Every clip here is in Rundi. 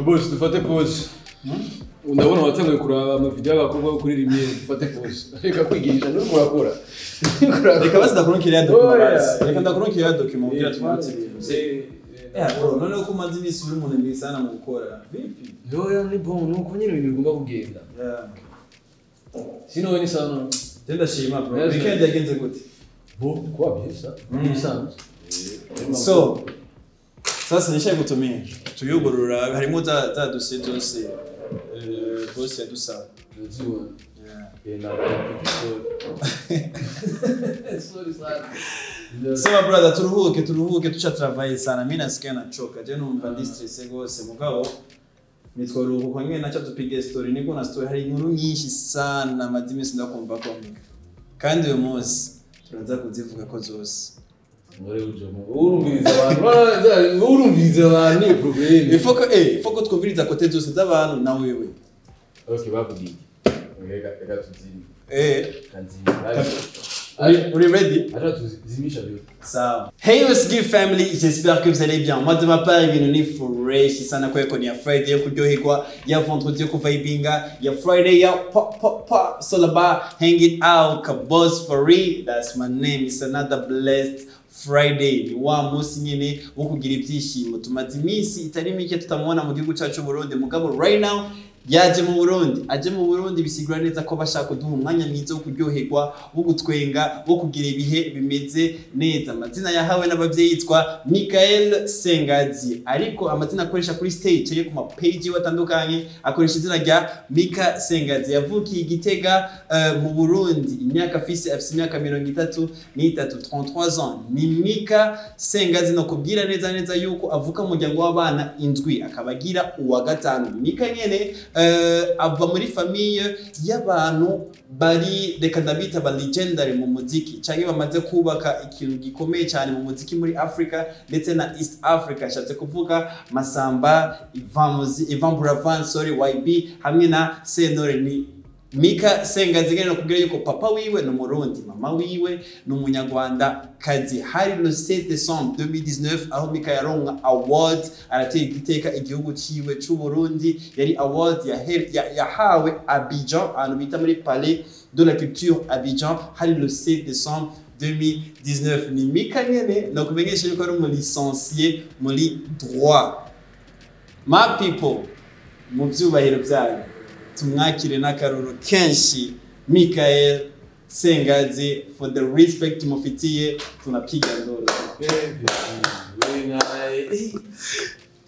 Boss dufate pause. Ndabona watangiye kuraba amavideo y'abakobwa kuri rimwe dufate pause. Reka kwigisha no kurakora. Reka basi ndakuronkira document. Reka ndakuronkira document ugira twatse. Bro, none uko umaze imisi uri umuntu mbi sana mu gukora. Vipi? Yoya ni bon, nuko nyine ibintu bigomba kugenda. Sino ni sana. Tenda shima bro. Weekend yagenze gute? Bo, kwa bisa. Bisanzwe. So, sasa nishaye gutumira. Tuyugurura harimo za dossier zose. Boss yadusaba. Nziwa. Sorry sana. So my brother turuhuke tucha travailler sana. Mimi nasikia nachoka. Je numva distress gose mugabo nitwaruhuka kwa nyine nacha tupige story niko na story hari inkuru nyinshi sana madimi sindakumva komika. Kandi uyu munsi turaza kuzivuga ko zose. Ngore ujomo. Urumviriza abantu ni problem. Ifoko twumviriza kote zose z'abantu na wewe. Okay, bavugiye. Reka tuzime. Are you ready? Ça. Hey what's good family, j'espère que vous allez bien. Moi de ma part, ibintu ni fresh sana kwa koni ya Friday yo kuryoherwa, ya vendredi yo kuvibinga, ya Friday ya pop so about hanging out ka boss for real. That's my name. It's another blessed Friday. Ni wa munsi nyine wo kugira ibyishimo. Tumaze iminsi itari mike tutamubona mu gihugu cyacu Burundi. Mugabo right now yaje mu Burundi, aje mu Burundi bisigura neza ko bashaka kuduha umwanya mwiza wo kuryoherwa, wo gutwenga, wo kugira ibihe bimeze neza. Amazina yahawe n'abavyeyi yitwa Micka Sengazi, ariko amazina akoresha kuri stage ye ku ma page watandukanye akoresha izina rya Micka Sengazi. Yavukiye Gitega mu Burundi, imyaka afise imyaka 33 33 ans. Ni Micka Sengazi no kubwira neza yuko avuka mu muryango w'abana indwi akabagira uwa gatanu. Micka nyene ava muri famille y'abantu bari reka ndabita ba legendary mu muziki canke bamaze kubaka ikintu gikomeye cyane mu muziki muri Africa ndetse na East Africa. Shatse kuvuga Masamba, mbura, YB hamwe na Senore. Ni Micka Sengazi ngene no kubwira yuko papa wiwe no Murundi, mama wiwe no Munyarwanda kazi. Hari le 7 décembre 2019 aho Micka yaronka award arateye igiteka igihugu ciwe c'u Burundi. Yari award yahawe Abidjan, ahantu bita muri Palais de la Culture Abidjan. Hari le 7 décembre 2019. Ni Micka nyene no kumenyesha yuko ari umu licencié muri droit. My people, mu vyubahiro byanyu tumwakire n'akaruru kenshi Micka Sengazi for the respect tumufitiye. Tunapiga ndoro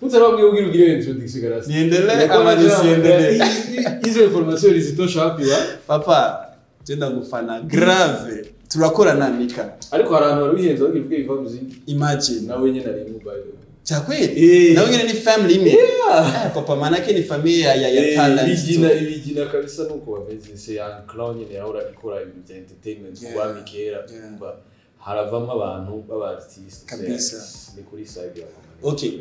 Utarabwiye ubwira introduction garasi. Niendelee ama nisiendelee? Hizo information zitosha wapi wa? Papa, tenda gufana grave. Turakora na Micka. Ariko harantu baruyenza bagivuga iva muzindi. Imagine. Nawe nyene ari mu bayo. Chakweli? Nawe nyene ni family me. Papa manake ni familia ya talent. Ibigina kabisa nuko bameze. Se ya clown nyene yahora ikora ibintu bya entertainment kuba Micka kumva haravamo abantu b'abartiste kabisa. Ni kuri side ya okay.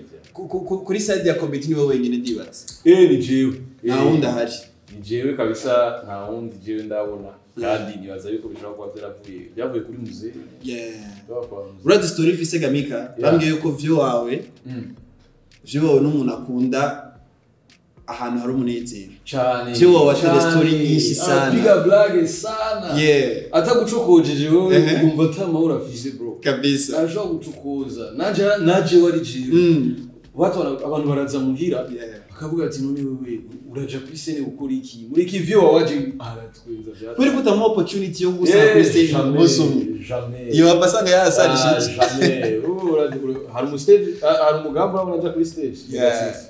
Kuri side ya comedy niwe wenyine ndibatse. Ni jewe. Na unda hari. Ni jewe kabisa, na wundi jewe ndabona. Kandi nibaza yuko bishobora kuba byavuye kuri muze. Urazi story ifise ga Micka, bambwiye yuko vyo wawe n'umuntu akunda ahantu hari umunezero cyane. Vyo wawe atari story nyinshi sana. Biga blague sana. Atagucukojeje wowe umva tama urafise bro. Kabisa. Arashobora gucukoza. Naje wari jiwe. Abantu baraza muhira. Akavuga ati none wewe uraja kuri scene ukora iki? Muri iki vyo waje aratweza byatsi. Kuri kutamu opportunity yo gusaba kuri stage musomye. Jamais. Iyo abasanga yasarishije. Jamais. Hari mu stage, hari umugambo uraja kuri stage.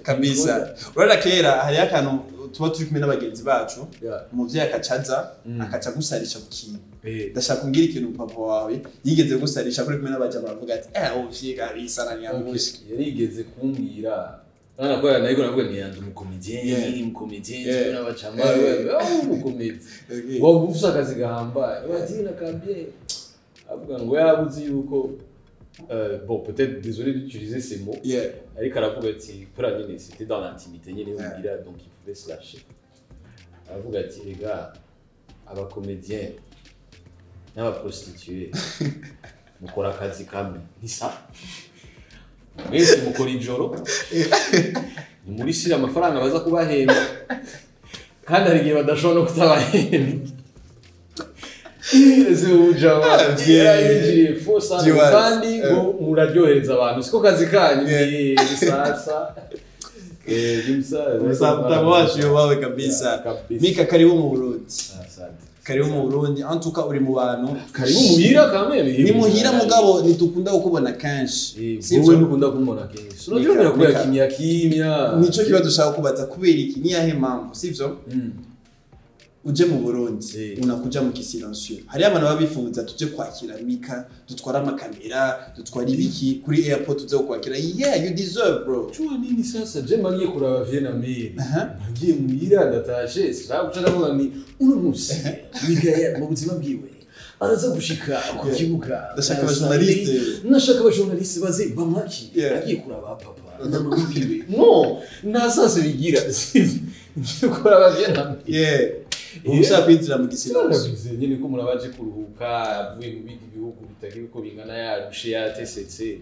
Kabisa. Urara kera hari akantu tuba turi kumwe n'abagenzi bacu. Umuvyeyi akacaza akaca gusarisha ku kintu. Ndashaka kumbwira ikintu papa wawe yigeze gusarisha kuri kumwe n'abaje baravuga ati uvyiga bisana nyamushi. Yarigeze kumbwira Nana kwa naiko navuga ni yanzu umukomedien n'abacamba umukomedi wagufisa akazi gahambaye batina kabye avuga ngo yabuzi yuko bon peut-être désolé d'utiliser ces mots ariko aravuga ati kora nyine c'était dans l'intimité nyine ubwira donc il pouvait se lâcher aravuga ati les gars abakomedien n'abaprostituées mukora akazi kamwe ni ça mwese mukora ijoro ni muri sira amafaranga baza kubahemba kandi hari igihe badashobora no kutabahemba ese ujawa yinjiriye fosa kandi ngo muraryohereza abantu siko kazi kanyu sasa mtamu wacu yobawe kabisa Micka karibu mu Burundi karibu mu Burundi antuka uri mu bantu karibu muhira kameme ni muhira mugabo nitukunda ukubona kanshi sivyo nukunda kumona kenshi urajyomera kuya kimya nico kiba dushaka kubaza kubera iki ni yahe mpamvu sivyo uje mu Burundi unakuja mu kisilansio hari abantu babifuza tuje kwakira Micka dutwara amakamera dutwara ibiki kuri airport tuze kwakira you deserve bro cyo nini sasa je maniye kuraba Vietnamese nagiye muhira ndatashe sirabuca ndavuga ni uno musi Micka mu buzima bwiwe araza gushika ku kibuga nashaka abajournaliste baze bamwaki agiye kuraba papa ndamwe biwe no ntasase bigira ngiye kuraba Vietnamese ubushaka kwinjira mu gisilansio nyine ko murabaje kuruhuka avuye mu bindi bihugu bitagira uko bingana yarushe yatesetse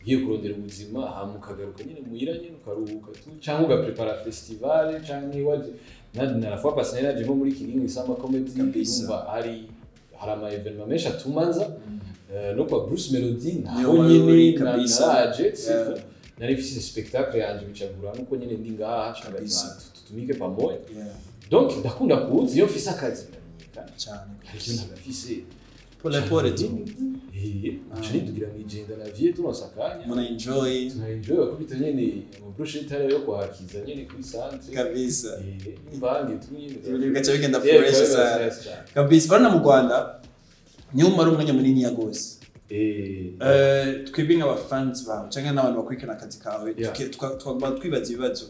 giye kurondera ubuzima hamukagaruka nyine muhira nyine ukaruhuka cyangwa ugaprepara festival cyangwa waje narafa passer naje nko muri Kigingi sama comedy umva hari ama evenement menshi atumanza no kwa Bruce Melody naho nyine naraje nari mfise spectacle yanje bicagura nuko nyine ndi ngaha tutumike pamoja donc ndakunda kuzi iyo mfise akazi cyane ariko ntagafise pole tu cyane tugira mwijenda na vie tunosakanya muna enjoy bakubita nyene mu brushete yo kwakiza nyene kuri centre kabisa mvange tunyine ibintu bigaca bigenda fresh kabisa bana mu Rwanda niyo mara umwanya munini ya gose twibinga aba fans bawe cyangwa n'abantu bakurikirana akazi kawe twibaza ibibazo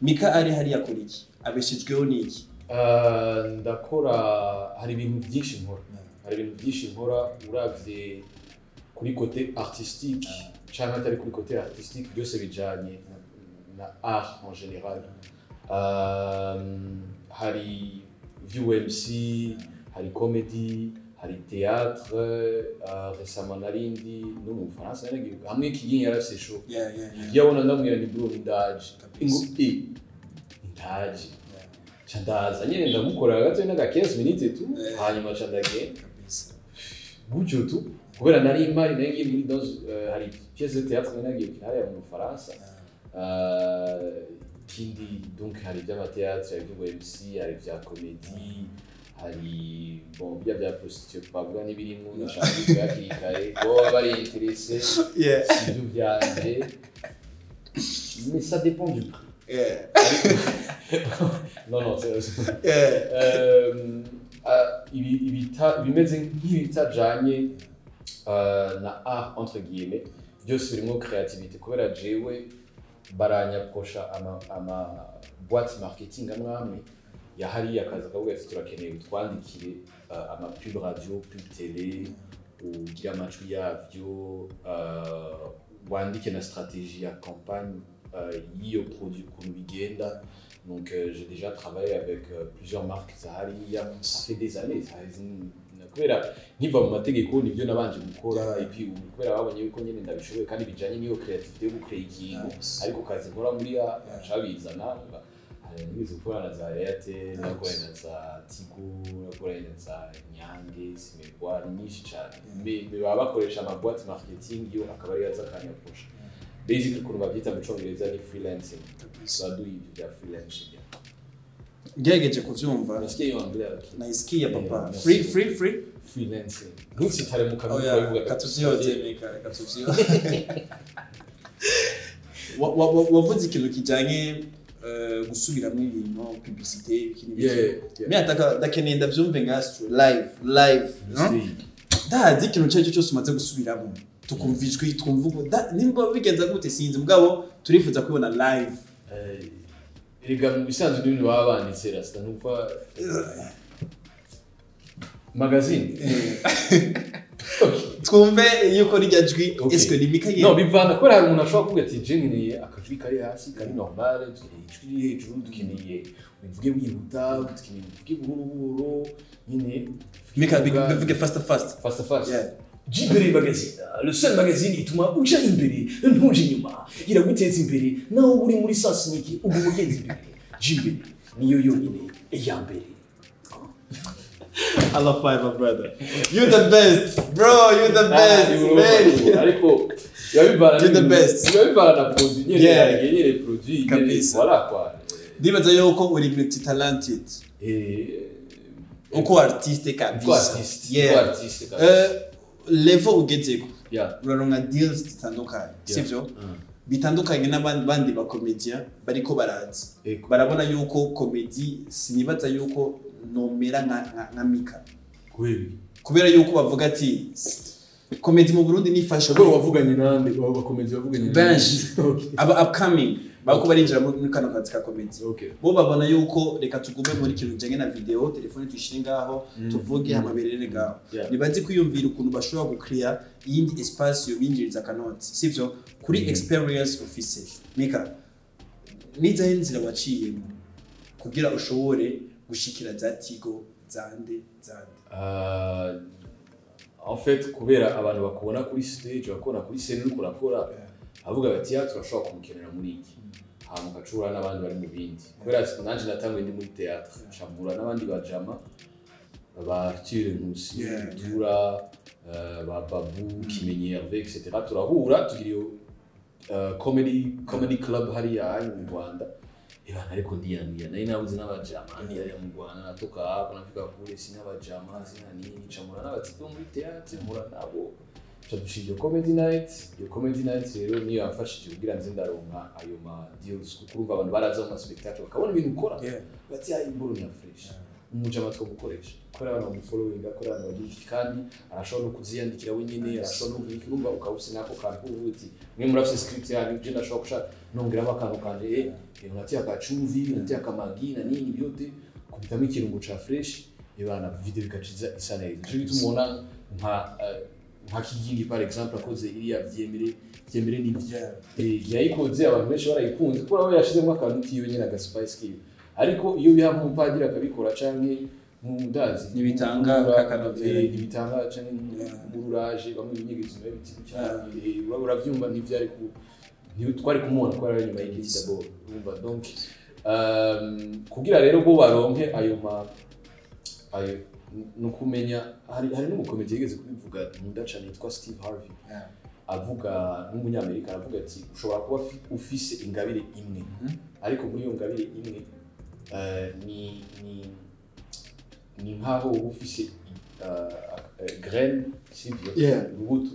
Micka ari hari yakora iki abeshejweho niki ndakora hari ibintu byinshi nkora uravye kuri côté artistique cyangwa atari kuri côté artistique byose bijanye na art en général hari VMC hari comédie hari théâtre récemment narindi no mu France nagiye hamwe Kigingi yarase show yabona ndamwira ni bro ndaje ndaje chandaza nyine ndamukora gato n'aga 15 minutes tu hanyuma chandage gutyo tu kubera nari imari nagiye muri dans hari pièce de théâtre nagiye kinari mu France kindi donc hari by'amateatre hari by'MC hari bya comédie hari bon bya prostitution bavuga n'ibirimo nashaka yakirikaye bo bari intéressé ibyo byanje mais ça dépend du prix non c'est ibimeze nk'ibitajanye na art entre guillemets byose birimo créativité kubera jewe baranyaposha ama boîte marketing amwamwe yahari akaza kavuga ati turakeneye twandikire ama pub radio pub télé ugira amajwi yavyo wandike na stratégie ya campagne y'iyo produit qu'on bigenda donc j'ai déjà travaillé avec plusieurs marques zahariya ça fait des années kubera nkiva mu mategeko nibyo nabanje gukora et puis kubera babonye yuko nyine ndabishoboye kandi bijanye niyo creativité yo gukora ikintu ariko kazi nkora muri acabizana nibize gukora na za Airtel nakora na za Tigo nakora na za Nyange Simegwa nyinshi cyane me baba bakoresha ama boîte marketing yo akaba ari yaza kanyaposha basically kuno babyita mu cyongereza ni freelancing so do ibyo freelancing ngege kuvyumva nasikiye anglais naisikia papa free freelancing ntusi tare mu kanwa bivuga katuvyoze Micka katuvyoze wavuze ikintu kijanye gusubiramo ibintu publicité ikindi byo ndakeneye ndavyumve ngastro live ndazi ikintu cyaje cyose umaze gusubiramo tukumvijwe twumvuga nimba bigenza gute sinzi mugabo turifuza kubona live erega mu bisanzwe n'ibintu baba banditse rasta numva magazine twumve yuko rijya jwi eske ni Micka no bivana ko hari umuntu ashobora kuvuga ati jengeneye akajwi kari hasi kari normal tukeneye ijwi hejuru tukeneye uvuge wihuta tukeneye uvuge buhoro nyine Micka bivuge fast yeah Jimbere magazine, le seul magazine ituma uja imbere ntuje inyuma iraguteza imbere naho uri muri sasiniki ubu mugenzi imbere Jimbere niyo yonyine iya mbere. I love my brother. You the best, bro. You the best, man. Ariko yabivana You the best. Yabivana na produit nyene produit kabisa. Voilà quoi. Ndibaza yuko uri multi talented. Uko artiste kabisa. Level ugezeko. Uraronka deals zitandukanye. Sivyo? Bitandukanye n'abandi ba comédiens bariko baraza. Barabona yuko comedy sinibaza yuko nomera nka Micka. Kubera yuko bavuga ati comedy mu Burundi nifasha ko bavuganye nande ba comedy bavuganye Benshi aba upcoming bako barinjira muri kano kazi ka comedy bo babona yuko reka tugume muri kintu jenge na video telefone tuyishingaho tuvuge amaberere ngaho nibazi kwiyumvira ukuntu bashobora gukrea iyindi espace yo binjiriza kanoti sivyo kuri experience office Micka niza inzira waciye kugira ushobore gushikira za tigo zande en fait kubera abantu bakubona kuri stage bakubona kuri scene uri kurakora avuga bati ya turashobora kumukenera muri iki hama ukacura n'abandi bari mu bindi kubera nanje natangwe ndi muri théâtre ncamura n'abandi bajama ba Arthur Nkusi dura ba Babu Kimenyi avec etc turahura tugira comedy club hariya mu Rwanda ariko ndiyaniya nari nabuze n'abajama yari mu Rwanda natoka hapo nafika kule sina abajama sina nini ncamura n'abatipo muri théâtre mura nabo Chadushije comedy night rero niyo yafashije kugira nze ndaronka ayo ma deals kuko abantu baraza mu spectacle bakabona ibintu ukora bati ya imburu na fresh umuje amatwo gukoresha kora abantu mu following akora abantu bagiki kandi arashobora no kuziyandikira wenyine arashobora no kubikirumba ukawusi nako kantu ubuti mwe murafise script yanyu je ndashobora kusha nongeramo akantu kanje ngati akacuvi ngati akamagi na nini byote kubitamo ikirungo ca fresh ibana video bikaciza isa neza je bitumona nka Kigingi par exemple akoze iriya vyemere ni yayikoze abantu benshi barayikunze kuko abo yashizemo akantu kiwe nyine aga spice kiwe ariko iyo biha mu padiri akabikora canke mu ndazi nibitanga kakanovera nibitanga canke bururaje bamwe binyegezo n'ibiti cyane uravyumva ntivyari ku twari kumubona ko ari nyuma y'igiti d'abord urumva donc kugira rero bo baronke ayo nukumenya hari n'umukomedi yigeze kubivuga mundacane yitwa Steve Harvey avuga n'umunyamerika avuga ati ushobora kuba ufise ingabire imwe ariko muri iyo ngabire imwe ni nkaho ufise graine sivyo urubuto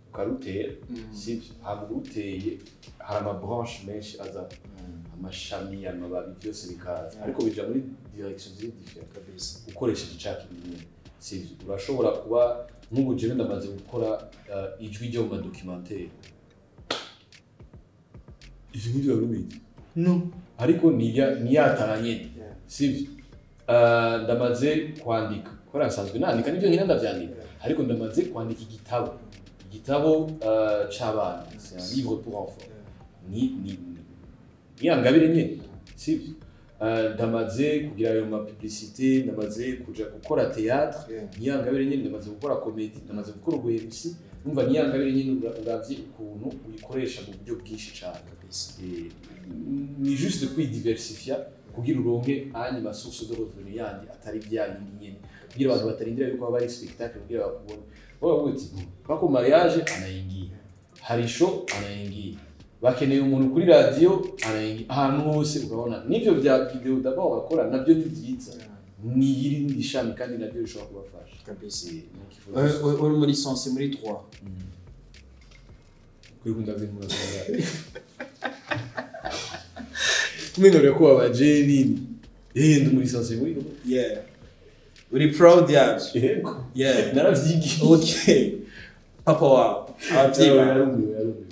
ukarutera sivyo hama uruteye hari amabranche menshi aza amashami amababi byose bikaza ariko bija muri direction different kabisa ukoresheje icaki nyine sivyo urashobora kuba nk'ubujene ndamaze gukora ijwi ryo mu documentaire ivyo ngibyo birubiye no ariko niyatanye sivyo ndamaze kwandika kora nsanzwe nandika nibyo nkina ndavyandika ariko ndamaze kwandika igitabo c'abana c'est un livre pour enfants ni yangabire nyene sivyo ndamaze kugira ayo ma publicité ndamaze kuja gukora théâtre ni yangabire nyene ndamaze gukora comédie ndamaze gukora ubwemsi numva ni yangabire nyene uravye ukuntu uyikoresha mu buryo bwinshi cyane kabisa ni juste kwidiversifier kugira uronke andi ma source de revenu yandi atari byandi nyene kugira abantu batarindira yuko bari spectacle kugira bakubone wowe uti bako mariage anaingia hari show anaingia bakeneye umuntu kuri radio anaingia ahantu hose urabona nivyo bya video d'abord bakora nabyo ni byiza ni yiri shami kandi nabyo bishobora kubafasha kabisa uri muri sense muri 3 kuri kunda bintu muraza kumenya ko abaje nini ndi muri sense muri uri proud yabyo naravyigi okay papa wa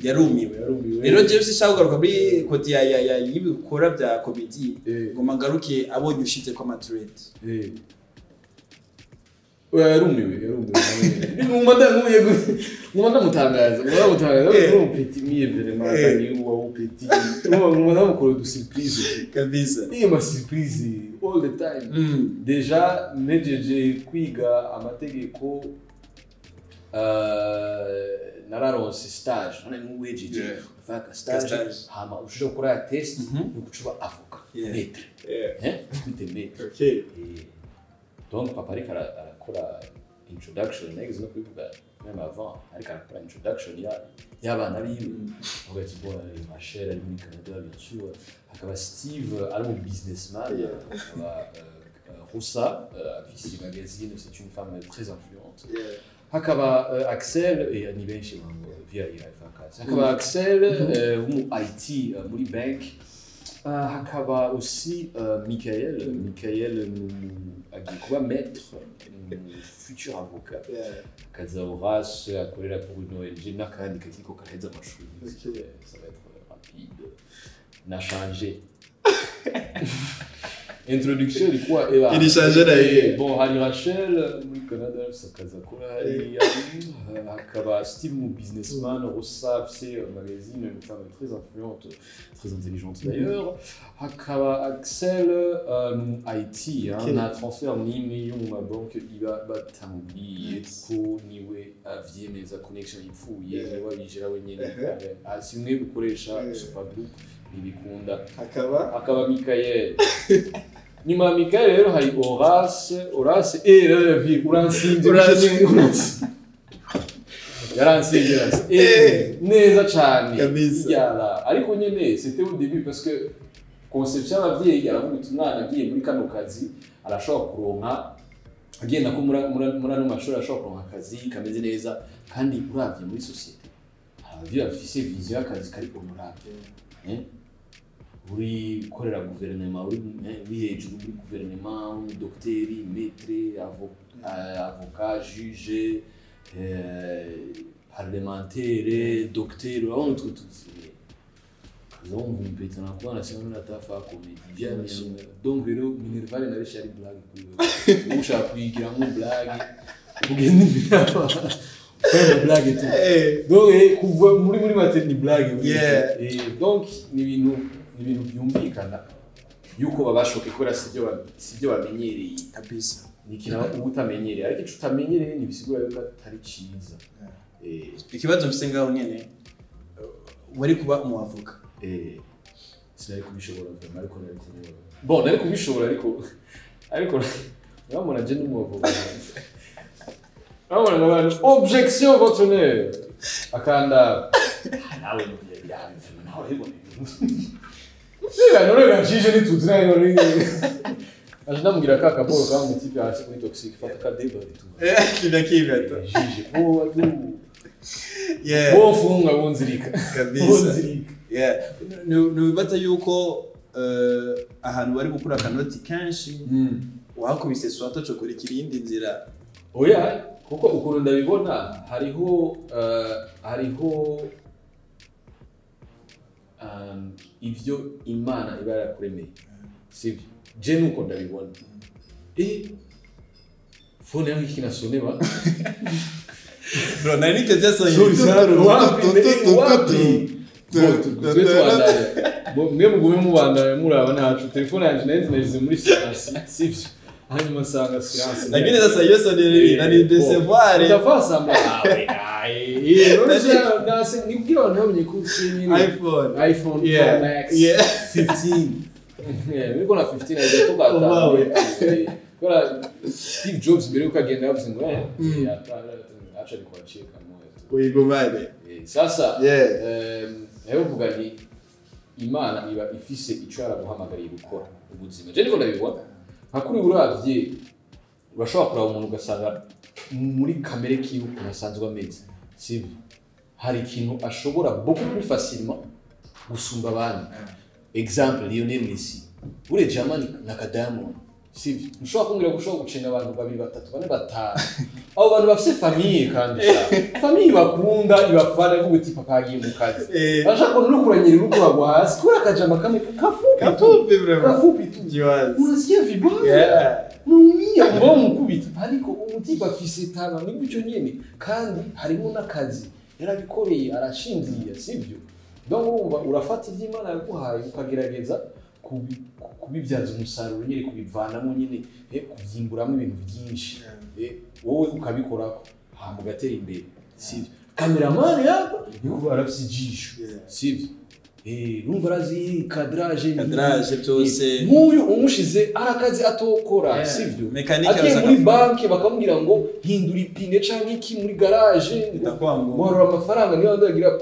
yarumiwe rero je ushaka kugaruka muri koti ya y'ibikora bya comedy ngo magaruke abonye ushize kwa maturity yarumiwe ngumanda mutangaza ngo petit miye vraiment ni wa petit ngumanda mukoro du surprise kabisa iyo ma surprise all the time deja nejeje kwiga amategeko nararonse stage none n'uwejeje ufaka stage hama ushobora gukora test yo kucuba avocat maître twite maître donc papa ariko arakora introduction nigeze no kubivuga même avant ariko arakora introduction y'abana biwe ugati bon ma chère elle muri Canada bien sûr akaba Steve ari un businessman akaba Rosa Micka magazine c'est une femme très influente hakaba Axel et ni benshi via yifakaza hakaba Axel mu IT muri bank hakaba aussi Michael agira kuba maître futur avocat kaza Horace akorera pour une ONG nakandi kakiko kaheza amashuri ça va être rapide na changé introduction ilikuwa ili changé na bon hari Rachel muri Canada sakaza kora hari hakaba Steve mu businessman Rosa c'est magazine une femme très influente très intelligente d'ailleurs hakaba Axel IT na transfert ni million ma banque iba batamubwiye ko niwe avyemeza connection ipfuye niwe bijera wenyene asimwe gukoresha super group nibikunda hakaba Michael nyuma Michael rero hari Horace uransinze yaransinze neza cyane yara ariko nyene c'était au début parce que conception y'abavyeyi yaravuga uti umwana agiye muri kano kazi arashobora kuronka agenda ko muri no mashuri arashobora kuronka akazi kameze neza kandi uravye muri societe abavyeyi bafise vision y'akazi kari honorable uri korera gouvernement uri hejuru muri gouvernement docteur maître avocat juge parlementaire docteur on tout zomvu mpeta na kwa na sema natafa comédiens donc rero minervale na bishari blague ushaka kuyigira mu blague ugende mbiraba kwa blague tu donc kuva muri mate ni blague donc ni bintu byumvikana yuko babashoke kora sibyo bamenyereye kabisa nikina ubutamenyereye ariko ico utamenyereye ni bisigura yuko atari ciza ikibazo mfise ngaho nyene wari kuba umuavoka sinari kubishobora vraiment ariko nari kubishobora bon nari kubishobora ariko namona je n'umuavoka namona n'abantu objection votre honneur akanda nawe nawe hebone none jije ni tuzina none ajana mugira kaka boro kama mutipi hasi kuri toxic fata ka deba tu kibya to jije bo tu bo funga bonzirika kabisa nubata yuko ahantu bari gukura kanoti kanshi wakubise swato cyo kuri kirindi nzira oya kuko ukuntu ndabibona hariho ivyo Imana iba yarakuremeye sivyo je nuko ndabibona phone yangu ikinasone ba bro nani tezia so mwe mugume mubandanya muraba nacu telefone yanje nayize muri silence sivyo hanyuma sanga silence lakini sasa hiyo so ni decevoir utafasa mbawe nase nibwira namenye ko iPhone Max 15 niko na 15 aje tokata kora Steve Jobs mbere ukagenda yavuze ngo acha ni kuachika moyo uyigumane sasa rero vuga ni Imana iba ifise ico yaraguhamagariye gukora ubuzima je niko ndabibona hakuri uravye urashobora kuraba umuntu ugasanga muri kamere kiwe unasanzwe ameze sivyo hari ikintu ashobora beaucoup plus facilement gusumba abandi exemple Lionel Messi ure Germany na Diamond sivyo ushobora kumbwira gushobora gucenga abantu babiri batatu bane batanu abo bantu bafise famille kandi famille bakunda ibafana ivuga uti papa agiye mu kazi bashaka no kuranyira urugo rwa hasi kuri akajama kamwe kafupi vraiment kafupi tu unasikia vibaya numia ngo mukubita ariko umutipa afise tana ni gucyo nyene kandi harimo nakazi yarabikoreye arashinziye sivyo donc urafata ivy'Imana yaguhaye ukagerageza kubibyaza umusaruro nyine kubivanamo nyine kuvyimburamo ibintu byinshi wowe ukabikorako mugatera imbere sivyo cameraman yapa yuko arafise ijisho sivyo numva arazi kadrage byose nk'uyu umushize arakazi atokora sivyo agiye muri banki bakamubwira ngo hindura ipine canke iki muri garage borora amafaranga niyo ndagira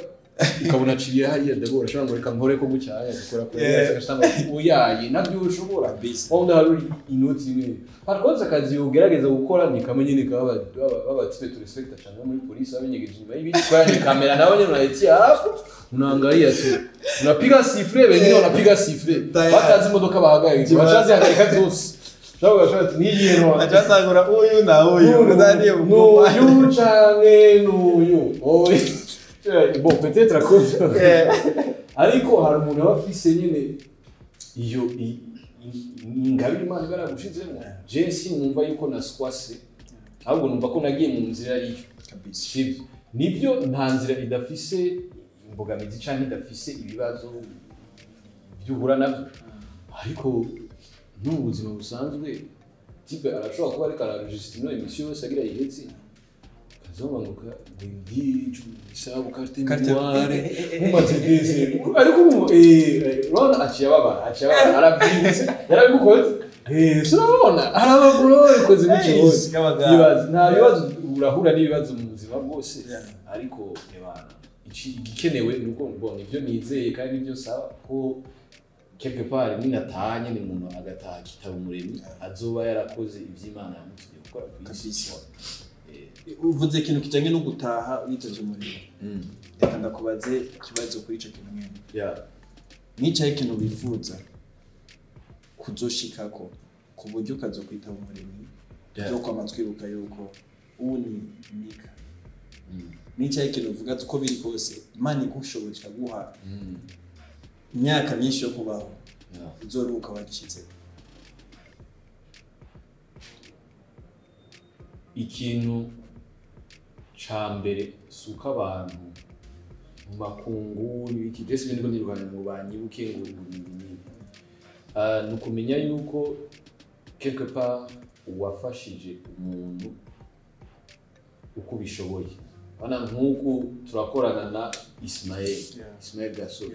ukabona aciye hariya ndabora ashobora ngo reka nkore ko gucyaya gukora ko yasanga uyaye nabyo ushobora wabona hari inoti imwe harikoze akazi ugerageza gukora ni kamwe nyine baba tipe respect cyane muri police abenyegeje inyuma y'ibiti kwa ni kamera nawe nyine unayitia hapo unaangalia tu unapiga sifre wengine wanapiga sifre batazi imodoka bahagaye bachazi hagarika zose shaka ni yero achatangura uyu na uyu ndani uyu canke n'uyu bon peut-être à cause ariko hari umuntu abafise nyine iyo ingabire Imana baragushizemo je sinumva yuko naswase ahubwo numva ko nagiye mu nzira ariyo kabisa nibyo nta nzira idafise imbogamizi canke idafise ibibazo by'ubura navyo ariko n'ubuzima busanzwe tipe arashobora kuba ariko araregistra ino emission yose agira ihetse kazomanuka ngiri isabu carte mémoire mumatege ariko rona aciyababa aravyitse yarabikoze surabona arabaguro ikoze n'icyo bibazo nta bibazo urahura n'ibibazo mu buzima bwose ariko ebana igikenewe nuko mbona ivyo nizeye kandi nivyo saba ko quelque part ninatanye ni umuntu agataha kitaba umuremyi azoba yarakoze ivy'Imana yamutumye gukora kw'isi. Uvuze ikintu kijanye no gutaha witoje umurimo. Reka ndakubaze ikibazo kuri ico kintu nyene. Nicaye ikintu bifuza kuzoshikako ku buryo ukazokwitaba umurimo zoko amatwibuka yuko ubu ni Micka. Nicaye ikintu uvuga ko biri kose Imana igushoboje guha imyaka myinshi yo kubaho uzoruka wagishitse. Ikintu cambere suka abantu mu makungu n'ibiki byose bindi ko nirwanya mu banyibuke ngo nukumenya yuko quelque part wafashije umuntu uko bishoboye bana nkuko turakorana na Ismael Gaso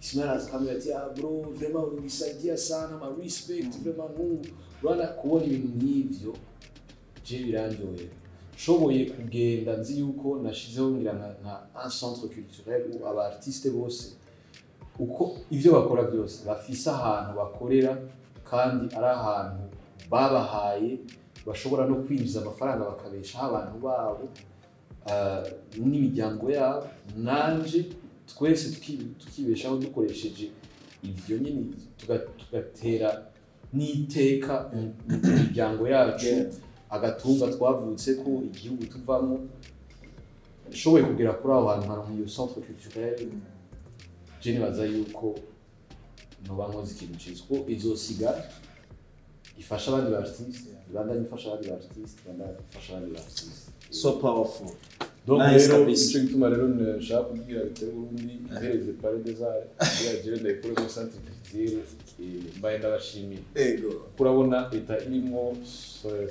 Ismael akamera ati bro vraiment unisaidia sana ma respect vraiment rwana kubona ibintu nk'ivyo je biranjoye shoboye kugenda nzi yuko nashizeho ngira nka un centre culturel où aba artiste bose uko ivyo bakora byose bafise ahantu bakorera kandi ari ahantu babahaye bashobora no kwinjiza amafaranga bakabesha abantu babo n'imiryango yabo nanje twese tukibeshaho dukoresheje ivyo nyine tugatera n'iteka mu miryango yacu agatunga twavutse ko igihugu tuvamo shoboye kugera kuri aho hantu hari mu centre culturel je nibaza yuko no bankoze ikintu cyiza ko izosiga ifasha abandi ba artiste ibandanye ifasha abandi ba artiste ibandanye ifasha abandi ba artiste so powerful. Donc rero icyo gituma rero nshaka kubwira bitero Burundi ihereze pare des arts yaje ndayikore mu centre culturel mbaye ndabashimiye kurabona leta irimo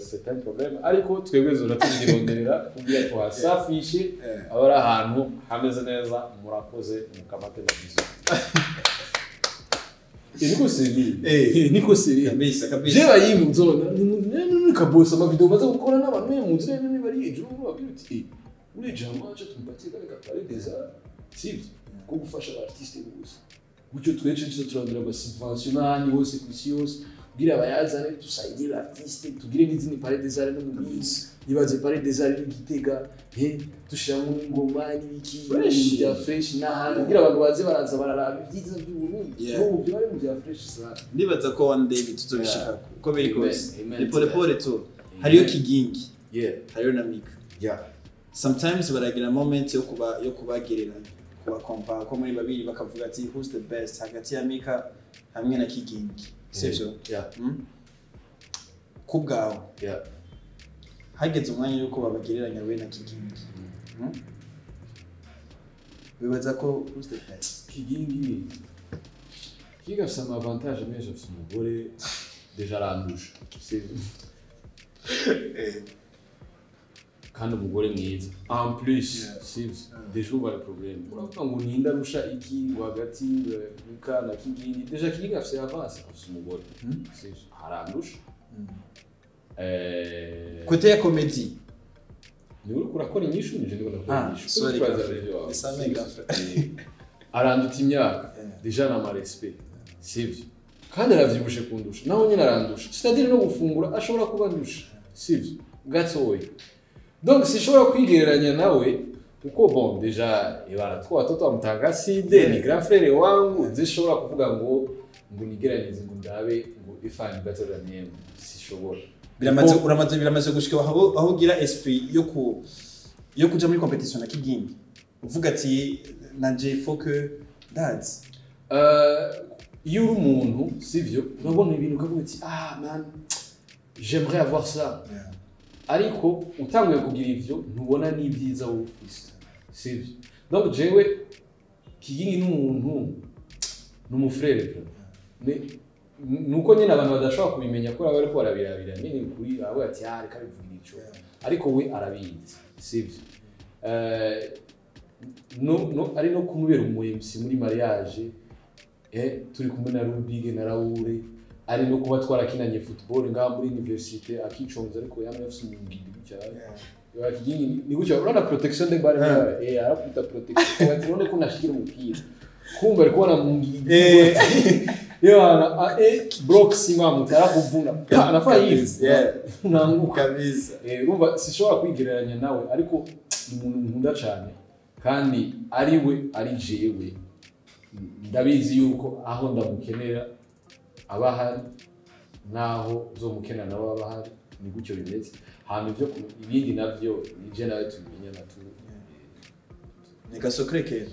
c'est un problème ariko twebwe zo natugironderera kugira ko hasafishe abari ahantu hameze neza murakoze mukamate na bizo niko seri kabisa je bayimu nzona ni kabosa ama video maze gukora n'abantu mu nzira ni bari ejuru babiti uri jama cyo tumpatie kale ka pare des arts sivyo ko gufasha artiste bose Mucho twece cyo turondera ba subventionani hose kwisi yose kugira abayazane tusaidire artiste tugire n'izindi pare des arts no mu minsi nibaze pare des arts n'igitega tushiramo ingoma n'ibiki bya fresh n'ahandi kugira abantu baze baraza bararaba ibyiza by'u Burundi ubu byo bari mu bya fresh sana nibaza ko one day tutobishaka uko biri kose ni pole tu hariyo Kigingi hariyo na Micka sometimes baragira moment yo kubagereranya kuba compare ko muri babiri bakavuga ati who's the best hagati ya Micka hamwe na Kigingi sivyo kubgaho hageze umwanya yuko babagereranya we na Kigingi bibaza ko who's the best Kigingi afite ama avantage menshi afite umugore deja arandusha kandi umugore mwiza en plus sivyo déjà uba le problème uravuga ngo ninda rusha iki hagati Micka na Kigingi déjà Kigingi afise avance afise umugore sivyo harandusha côté ya comédie ni uri kurakora inyishu nije ndiko ndakora inyishu sorry ça mega aranduta imyaka déjà na ma respect sivyo kandi aravyibushe kundusha naho nyine arandusha c'est-à-dire no gufungura ashobora kuba ndusha sivyo gatoya donc sishobora kwigereranya nawe kuko bon déjà ibara twa watoto amutanga side ni grand frère wangu zishobora kuvuga ngo nigeranyeze ngo ndabe ngo ifanye better than him sishobora biramaze gushika aho ugira esprit yo kuja muri competition na Kigingi uvuga ati nanje faut que dance iyo uri umuntu sivyo urabona ibintu ukavuga ati man j'aimerais avoir ça ariko utanguye kugira ivyo ntubona n'ibyiza ufise sivyo donc jewe Kigingi n'umuntu n'umufrere nuko nyine abantu badashobora kubimenya ko bari ko barabirabira nyine kuri abo ati reka bivuga ico ariko we arabizi sivyo ari no kumubera umuhemsi muri mariage turi kumwe na Rubige na Raoul ari no kuba twarakinanye football ngaha muri université akiconza ariko yamwe afise umugindi cyane Kigingi ni gutya urana protection de balle arakuta protection batone ko nashikira umupira kumbe ariko na mungindi yana block sima mutara kuvuna anafa hivi nanguka kabisa urumva sishobora kwigereranya nawe ariko umuntu nkunda cyane kandi ari jewe ndabizi yuko aho ndamukenera abahari naho uzomukenera nawe abahari ni gutyo bimeze hano ibyo ibindi navyo nije nawe tumenya natu nika secret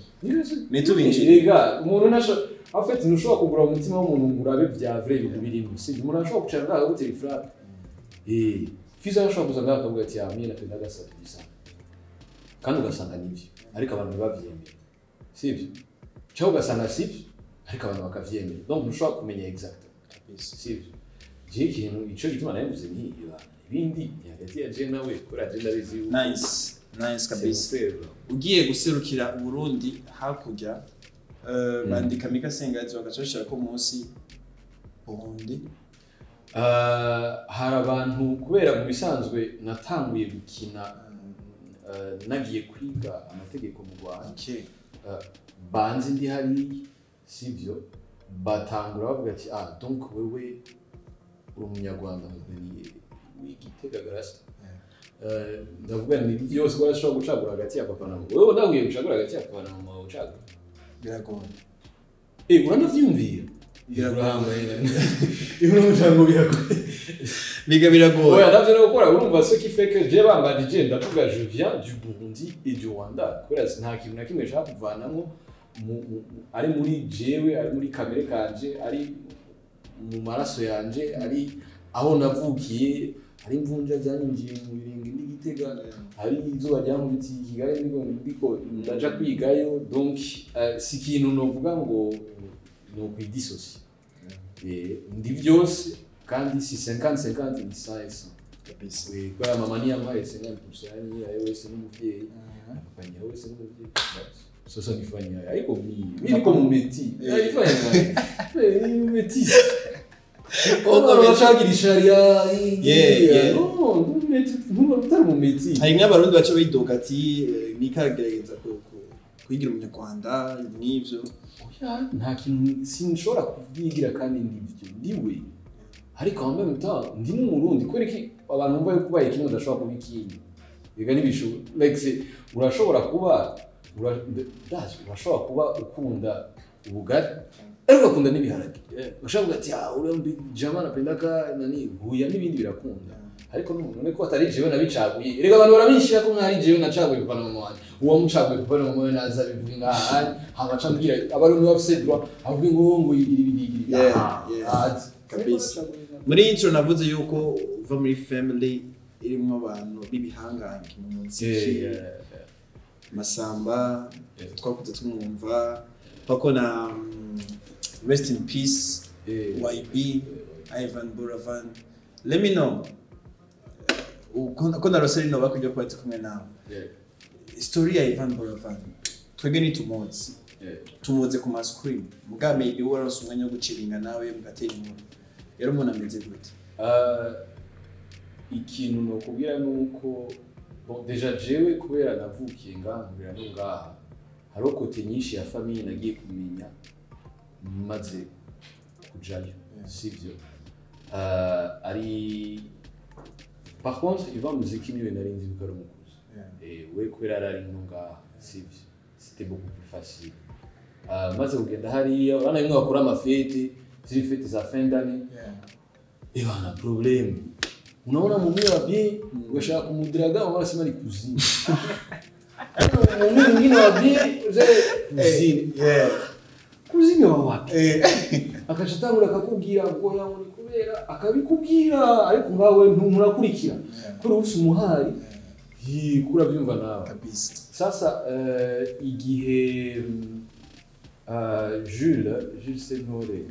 ni tubinjiriga umuntu nasho en fait nushobora kugura umutima w'umuntu ngurabe vya vrai ibintu birimo si umuntu ashobora kucara ngaho gutera ifrate fiza ashobora kuzanga akavuga ati mimi napenda gasatu bisa kandi ugasanga nivyo ariko abantu bavyemeye sivyo cyo ugasanga sivyo ariko abantu bakavyemeye donc nushobora kumenya exact sivyo je ikintu ico gituma navuze nti ibindi hagati ya je nawe kuri agenda bizi nice kabisa ugiye guserukira Burundi hakurya bandika Micka Sengazi bagacoshira ko munsi Burundi hari abantu kubera mu bisanzwe natanguye gukina nagiye kwiga amategeko mu Rwanda banzi ndi hari sivyo batangura bavuga ati donc wewe uri umunyarwanda muzaniye wigitega garasta ndavuga ni vyose barashobora gucagura hagati ya papa na mama wewe nawe gucagura hagati ya papa na mama ucagura biragoye uranavyumvira biragoye oya navyo no gukora urumva ce qui fait que je banga DJ ndavuga je viens du Burundi et du Rwanda kubera nta kintu na kimwe nshaka kuvanamo ari muri jewe ari muri kamere kanje ari mu maraso yanje ari aho navukiye ari imvunja zanyinjiye mu biringi n'igitega ari izuba ryankubiti Kigali ndiko ndaja kwigayo donc si kintu novuga ngo no kwidissocier ndi vyose kandi si 50-50 ni 100% kabisa kwa mama ni amaye 50% yani ayo wese n'umuvyeyi papa ni wese n'umuvyeyi sasa nifanya haiko mimi niko mu meti nifanya mu meti Okorachagira sharia no mutari mu meti hari nk'abarundi bace bidoga ati Micka gerageza kwigira umunyarwanda n'ivyo nta kintu sinshobora kuvyigira kandi ndivyo ndiwe ariko ambe muta ndi mu Burundi kwereki abantu bumva yuko baye kimwe ndashobora kubikindi biga nibisho like urashobora kuba urashobora kuba ukunda ubugari ariko akunda n'ibiharage ushaka ati uri jama napendaka nani huya n'ibindi birakunda ariko n'umuntu niko atari jewe nabicaguye rega abantu barabishira ko nkari jewe nacaguye kupana mama wanje uwo mucaguye kupana mama we naza bivuga ngaha habaca mbwira abarundi bafise droit avuga ngo yigira kabisa muri intro navuze yuko uva muri family irimo abantu bibihangange mu nziki Masamba twakuze tumwumva pako na rest in peace YB Ivan Buravan let me know ko narose rino bakujya kuba kumwe nawe story ya Ivan Boravan twebwe ni tumuze ku screen muga maybe warose umwanya wo guciringa nawe mugatera inkuru rero umuntu ameze gute ikintu no kubwira nuko bon déjà jewe kubera navukiye ngambira no ngaha haro kote nyinshi ya famille nagiye kumenya maze kujayo sivyo ari par contre Ivan muziki niwe narinzi bikaro mukuzi we kubera ari no ngaha sivyo c'était beaucoup plus facile maze kugenda hariya urana imwe bakora amafete ziri fete za fin d'année bana problème unaona mume wa bien ugashaka kumudiraga wanasema ni kuzini mume mwingine wa bien kuzini kuzini wa wapi akashatangura akakubwira ngo yawe ni kubera akabikubwira ariko ngawe ntumukurikira kuri ufise umuhari kura byumva nawe kabisa sasa igihe Jules Sentore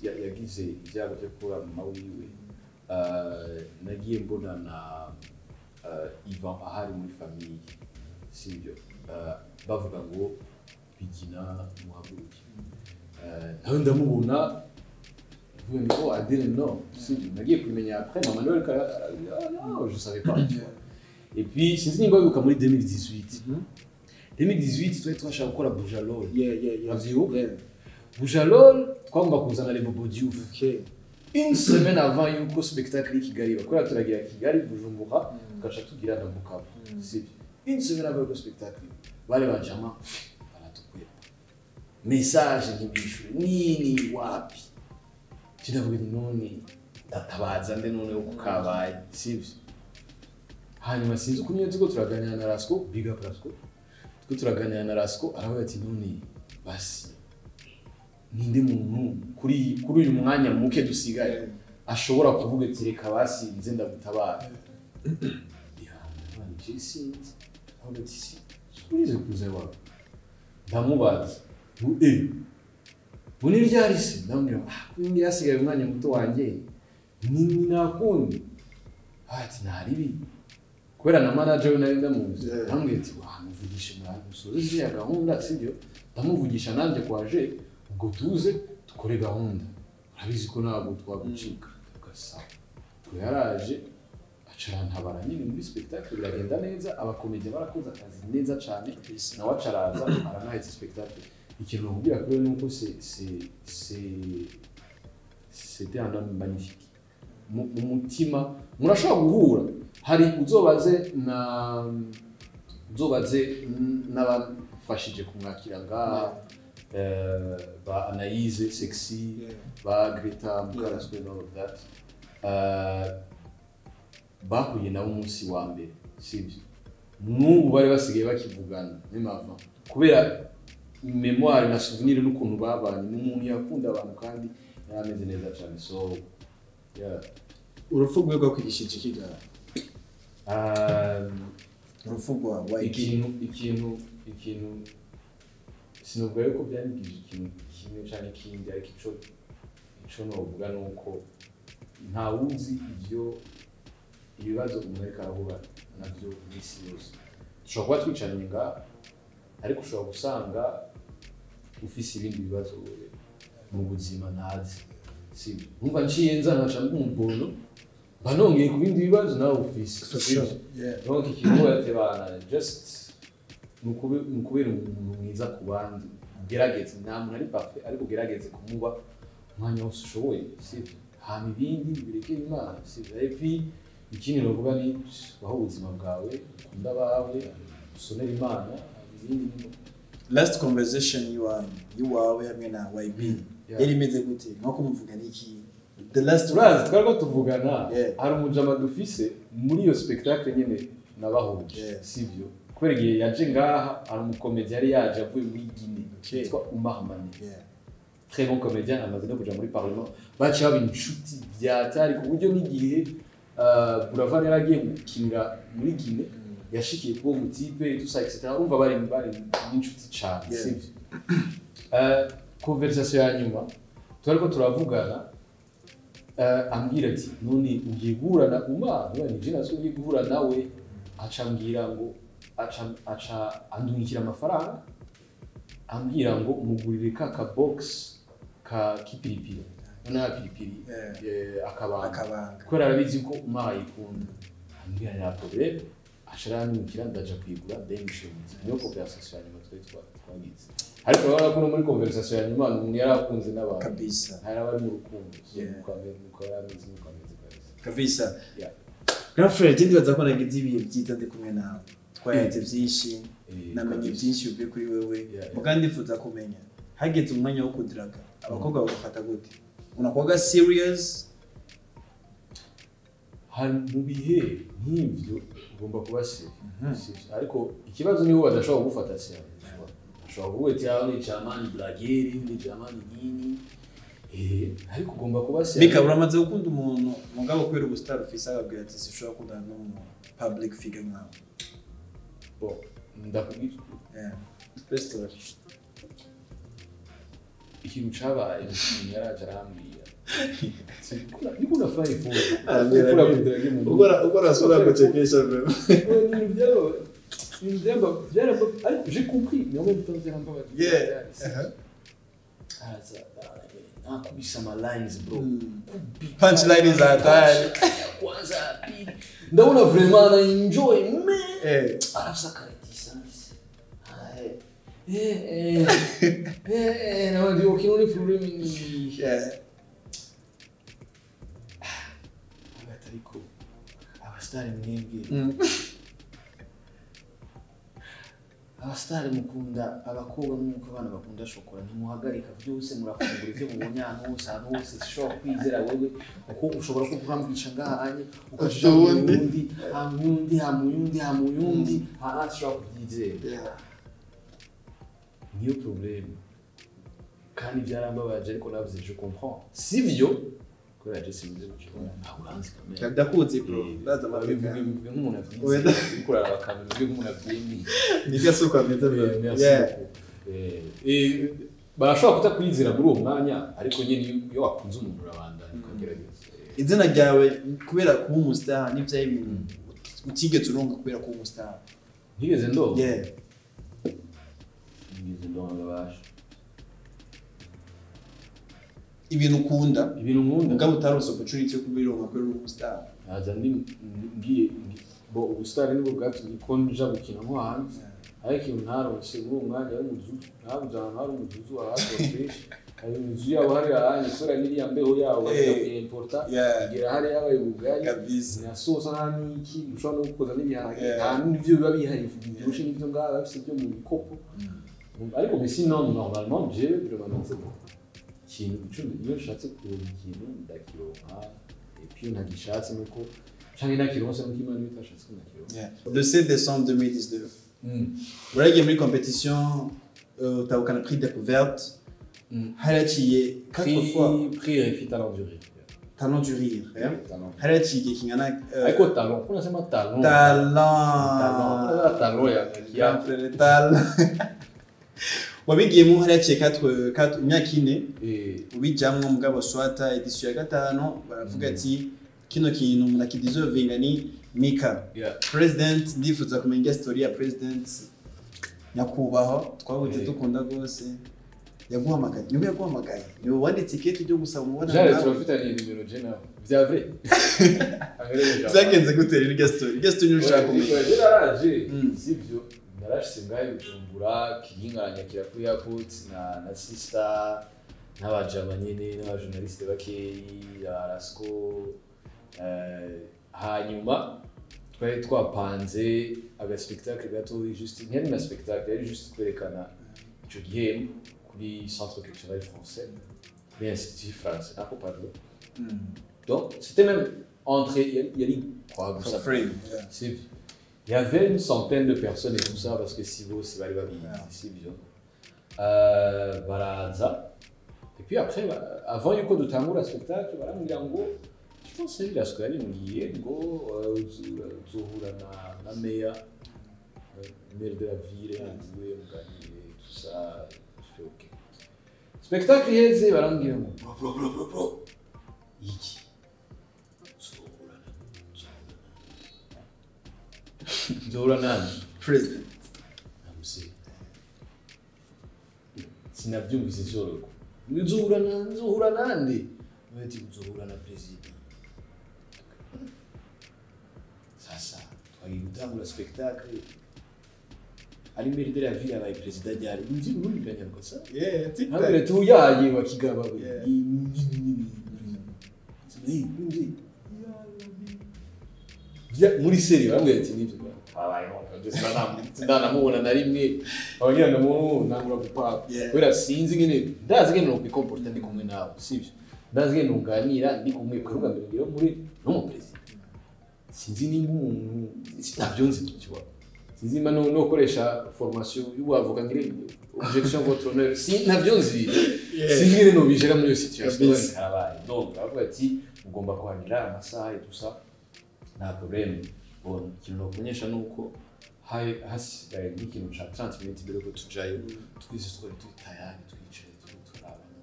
yagize ibyago byo kura mama wiwe nagiye mbona na Ivan ahari muri famille sibyo bavuga ngo bigina muhaguruki nawe ndamubona vuga ngo I didn't know sibyo nagiye kumenya après mama Noël non je savais pas et puis sinzi nimba bibuka muri 2018 twari twashaka gukora bujalol avyo bujalol twagomba kuzana les bobo diouf une semaine avant yuko spectacle Kigali bakora turagira Kigali Bujumbura tukaca tugira na Bukavu sivyo une semaine avant le spectacle bale bajama baratukwira message nk'ibishure nini wapi kinavuga none databaza nde none uko kabaye sivyo hanyuma sinzi uko nyine tuko turaganira na Rasco big up Rasco tuko turaganira na Rasco aravuga ati none basi ninde muntu kuri uyu mwanya muke dusigaye ashobora kuvuga ati reka basi nze ndagutabara sinzi aho ati surize kuze wawe ndamubaza buni ryari se ndamubwira kundi yasigaye umwanya muto wanjye ni nakundi ati ntaribi kubera na manager we nari ndamuzi ndamubwira ati wamuvugisha mwana usoze ya gahunda sibyo ndamuvugisha nanjye kwaje ubwo tuze dukore gahunda urabizi ko ntabwo twagucika tugasaba yaraje acarantabara nyine muri spectacle biragenda neza abakomediens barakoze akazi neza cyane nawe acaraza aranahetse spectacle ikintu nkubwira kuri nuko c'était un homme magnifique umutima murashobora guhura hari uzobaze n'abafashije kumwakira ngaha ba Anaïse sexy ba Greta Mukaraswe and all of that bahuye nabo umunsi wa mbere sibyo n'ubu bari basigaye bakivugana n'imava kubera memoire na souvenir n'ukuntu babanye n'umuntu yakunda abantu kandi yarameze neza cyane so urupfu rwo kwigishije kigara urupfu rwa ikintu sinubwo yuko byandikije ikintu kimwe cyane kindi ariko ico novuga nuko nta wuzi ivyo ibibazo umuntu arahura navyo n'isi yose ushobora kuba twicaranye ngaha ariko ushobora gusanga ufise ibindi bibazo mu buzima ntazi sibyo umva nciye nza nkaca nk'umubono banongeye ku bindi bibazo nawe ufise donc ikintu yatebana just nukubera umuntu mwiza ku bandi gerageze nta muntu ari parfait ariko gerageze kumuba umwanya wose ushoboye sibyo hama ibindi birekeye Imana sibyo et puis ikindi novuga ni baho ubuzima bwawe ukunda abawe usonera Imana ibindi last conversation you wawe hamwe na YB yari imeze gute nko kumuvuga niki the last phrase twariko tuvugana hari umujama dufise muri iyo spectacle nyene nabahuje sivyo kubera igihe yaje ngaha ari umukomedi yari yaje avuye muri Guinée yitwa Umwe très bon comédien amaze no kuja muri parlement baciye baba inshuti byatari ku buryo n'igihe Buravan yaragiye gukinira muri Guinée yashikiye kuwo mutipe tout ça etc umva bari inshuti cyane sivyo conversation ya nyuma twariko turavugana ambwira ati none ugiye guhura na none je nazo ugiye guhura nawe acambwira ngo aca andungikira amafaranga ambwira ngo mugurire ka box ka kipiripiri nona pilipiri akabanga kubera arabizi ko ayikunda ambwira ya problème ashiranyukira ndaja kwigura Benshi niyo conversation nyuma twagize ariko urabona ko muri conversation ya nyuma umuntu yarakunze n'abantu kabisa hari abari mu rukundo kabisa grand frère je ndibaza ko nagize ibihe byiza ndi kumwe nawe twayanze byinshi namenye byinshi uvuye kuri wewe mugandi ndifuza kumenya hageze umwanya wo kudiraga abakobwa bagafata gute unakoga serious hari mu bihe nk'ivyo ugomba kuba serious ariko ikibazo niho badashobora gufata serious ashobora kuweti yawe ni jamani blageri ni jamani nini ariko ugomba kuba serious Micka uramaze gukunda umuntu mugabo kwera ubustar ufise ababwira ati sishobora kundana n'umuntu public figure nkawe bo ndakubwira first story ikintu cabaye umuntu yaraje arambwira niko nafari fura kudragi mu ugora sura guchekesha bro ni vyabo ariko j'ai compris mais en même temps c'est un peu nakubisa ma lines bro punchline is hatari kwanza pili ndaona vraiment na enjoy me arafsa karetisans na ndio kinoni flure mini abatariko abastari mwebwe abastari mukunda abakobwa n'uko abana bakunda shokora ntimuhagarika byose murafungura ivyo mubonye ahantu hose sishobora kwizera wewe uko ushobora ko kuramwisha ngahanye ukashija undi hamuyundi ashobora kubyizera niyo problème kandi byarambabaje ariko navuze je comprends sivyo kubera je simbize gucikora aburanzi kamera ndakuzi bro ndaza mabivuga nk'umuntu afite bikurara bakamenya nk'umuntu afite Micka suko ameze bro barashobora kutakwizera muri uwo mwanya ariko nyine iyo wakunze umuntu urabandanya ukagerageza izina ryawe kubera kuba umustar n'ivyaye ibintu utigeze uronka kubera kuba umustar ntigeze ndo ntigeze ndonga basha ibintu ukunda mugabo utaronse opportunity yo kubironka kubera umustar aza ngiye bo ubustar nibwo bwatumye ko nja gukina nko hanze ariko iyo ntaronse muri uwo mwanya w'umuzuzu ntabujana hari umuzuzu wahatosheje hari umuzuzu yabo hari ahanye sura n'iriya mbeho yabo importa igira hari yabaye ubugari na sosa n'iki ushobora no gukoza n'ibiharage nta n'ivyo biba bihari byinshi n'ivyo ngaho bafise byo mu bikopo ariko mais sinon normalement je vraiment ikintu icumi iyo nshatse kuronka ikintu ndakironka et puis ntagishatse nuko canke nakironse nuko Imana bitashatse ko nakironka le 7 décembre 2019 uragiye muri compétition utahukana prix découverte haraciye 4 fois prix RFI talent du rire haraciye kingana ariko talent kuna sema talent wabigiyemo haraciye 4 imyaka ine ubijamwe mugabo swata edition ya 5 baravuga ati kino kintu munakideservinga ni Micka president ndifuza kumenya story ya president nyakubaho twabuze dukunda gose yaguhamagaye niwe yaguhamagaye niwe wanditse ticket ryo gusaba umubona jare turafitanye nimero je nawe vya vrai zagenze gutera irya story ushaka kumenya yaraje sivyo narashise ngaye Bujumbura Kigingi kuri airport na sister n'abajama nyene n'abajournaliste bakeyi Rasco hanyuma twari twapanze aga spectacle gato juste ntiyari na spectacle yari juste kwerekana ico gihembo kuri centre culturel français kuri institut français nako pardon donc c'était même entrée yari kwa gusa c'est il y avait une centaine de personnes et tout ça parce que si vous c'est bari sivyo baraza et puis après avant yuko dutangura spectacle barambwira ngo je pense que la scola ngiye ngo uzohura na maire de la ville Umwe mugani tout ça je fais OK spectacle yeze barambwira ngo bro iki nzohura nande president namusi sinavyumvise soroko nzohura nande bati nzohura na president sasa twari gutangura spectacle ari mbere de la vie avec president yari nzi urundi kanyarwa sa ntabwo tuyaye wakigaba muri seri bamwe ati nivyo ndanamubona na rimwe abagira ndamuntu nangura gupapa kubera sinzi ngene ndazi ngene no kwikomporta ndi kumwe nawe sivyo ndazi ngene ntunganira ndi kumwe kuruga mbere muri no mu president sinzi nimba umuntu ntabyo nzi cyo sinzi ma no koresha formation y'uwavuga ngire objection votre honneur si ntabyo nzi sinzi ngene no bijera muri iyo situation karabaye donc avuga ati ugomba kuhanira amasaha tusa nta problème bon ikintu kumenyesha nuko hasigaye nk'ikintu ca 30 minutes mbere ko tujayo twese twari tayari twicaye turabana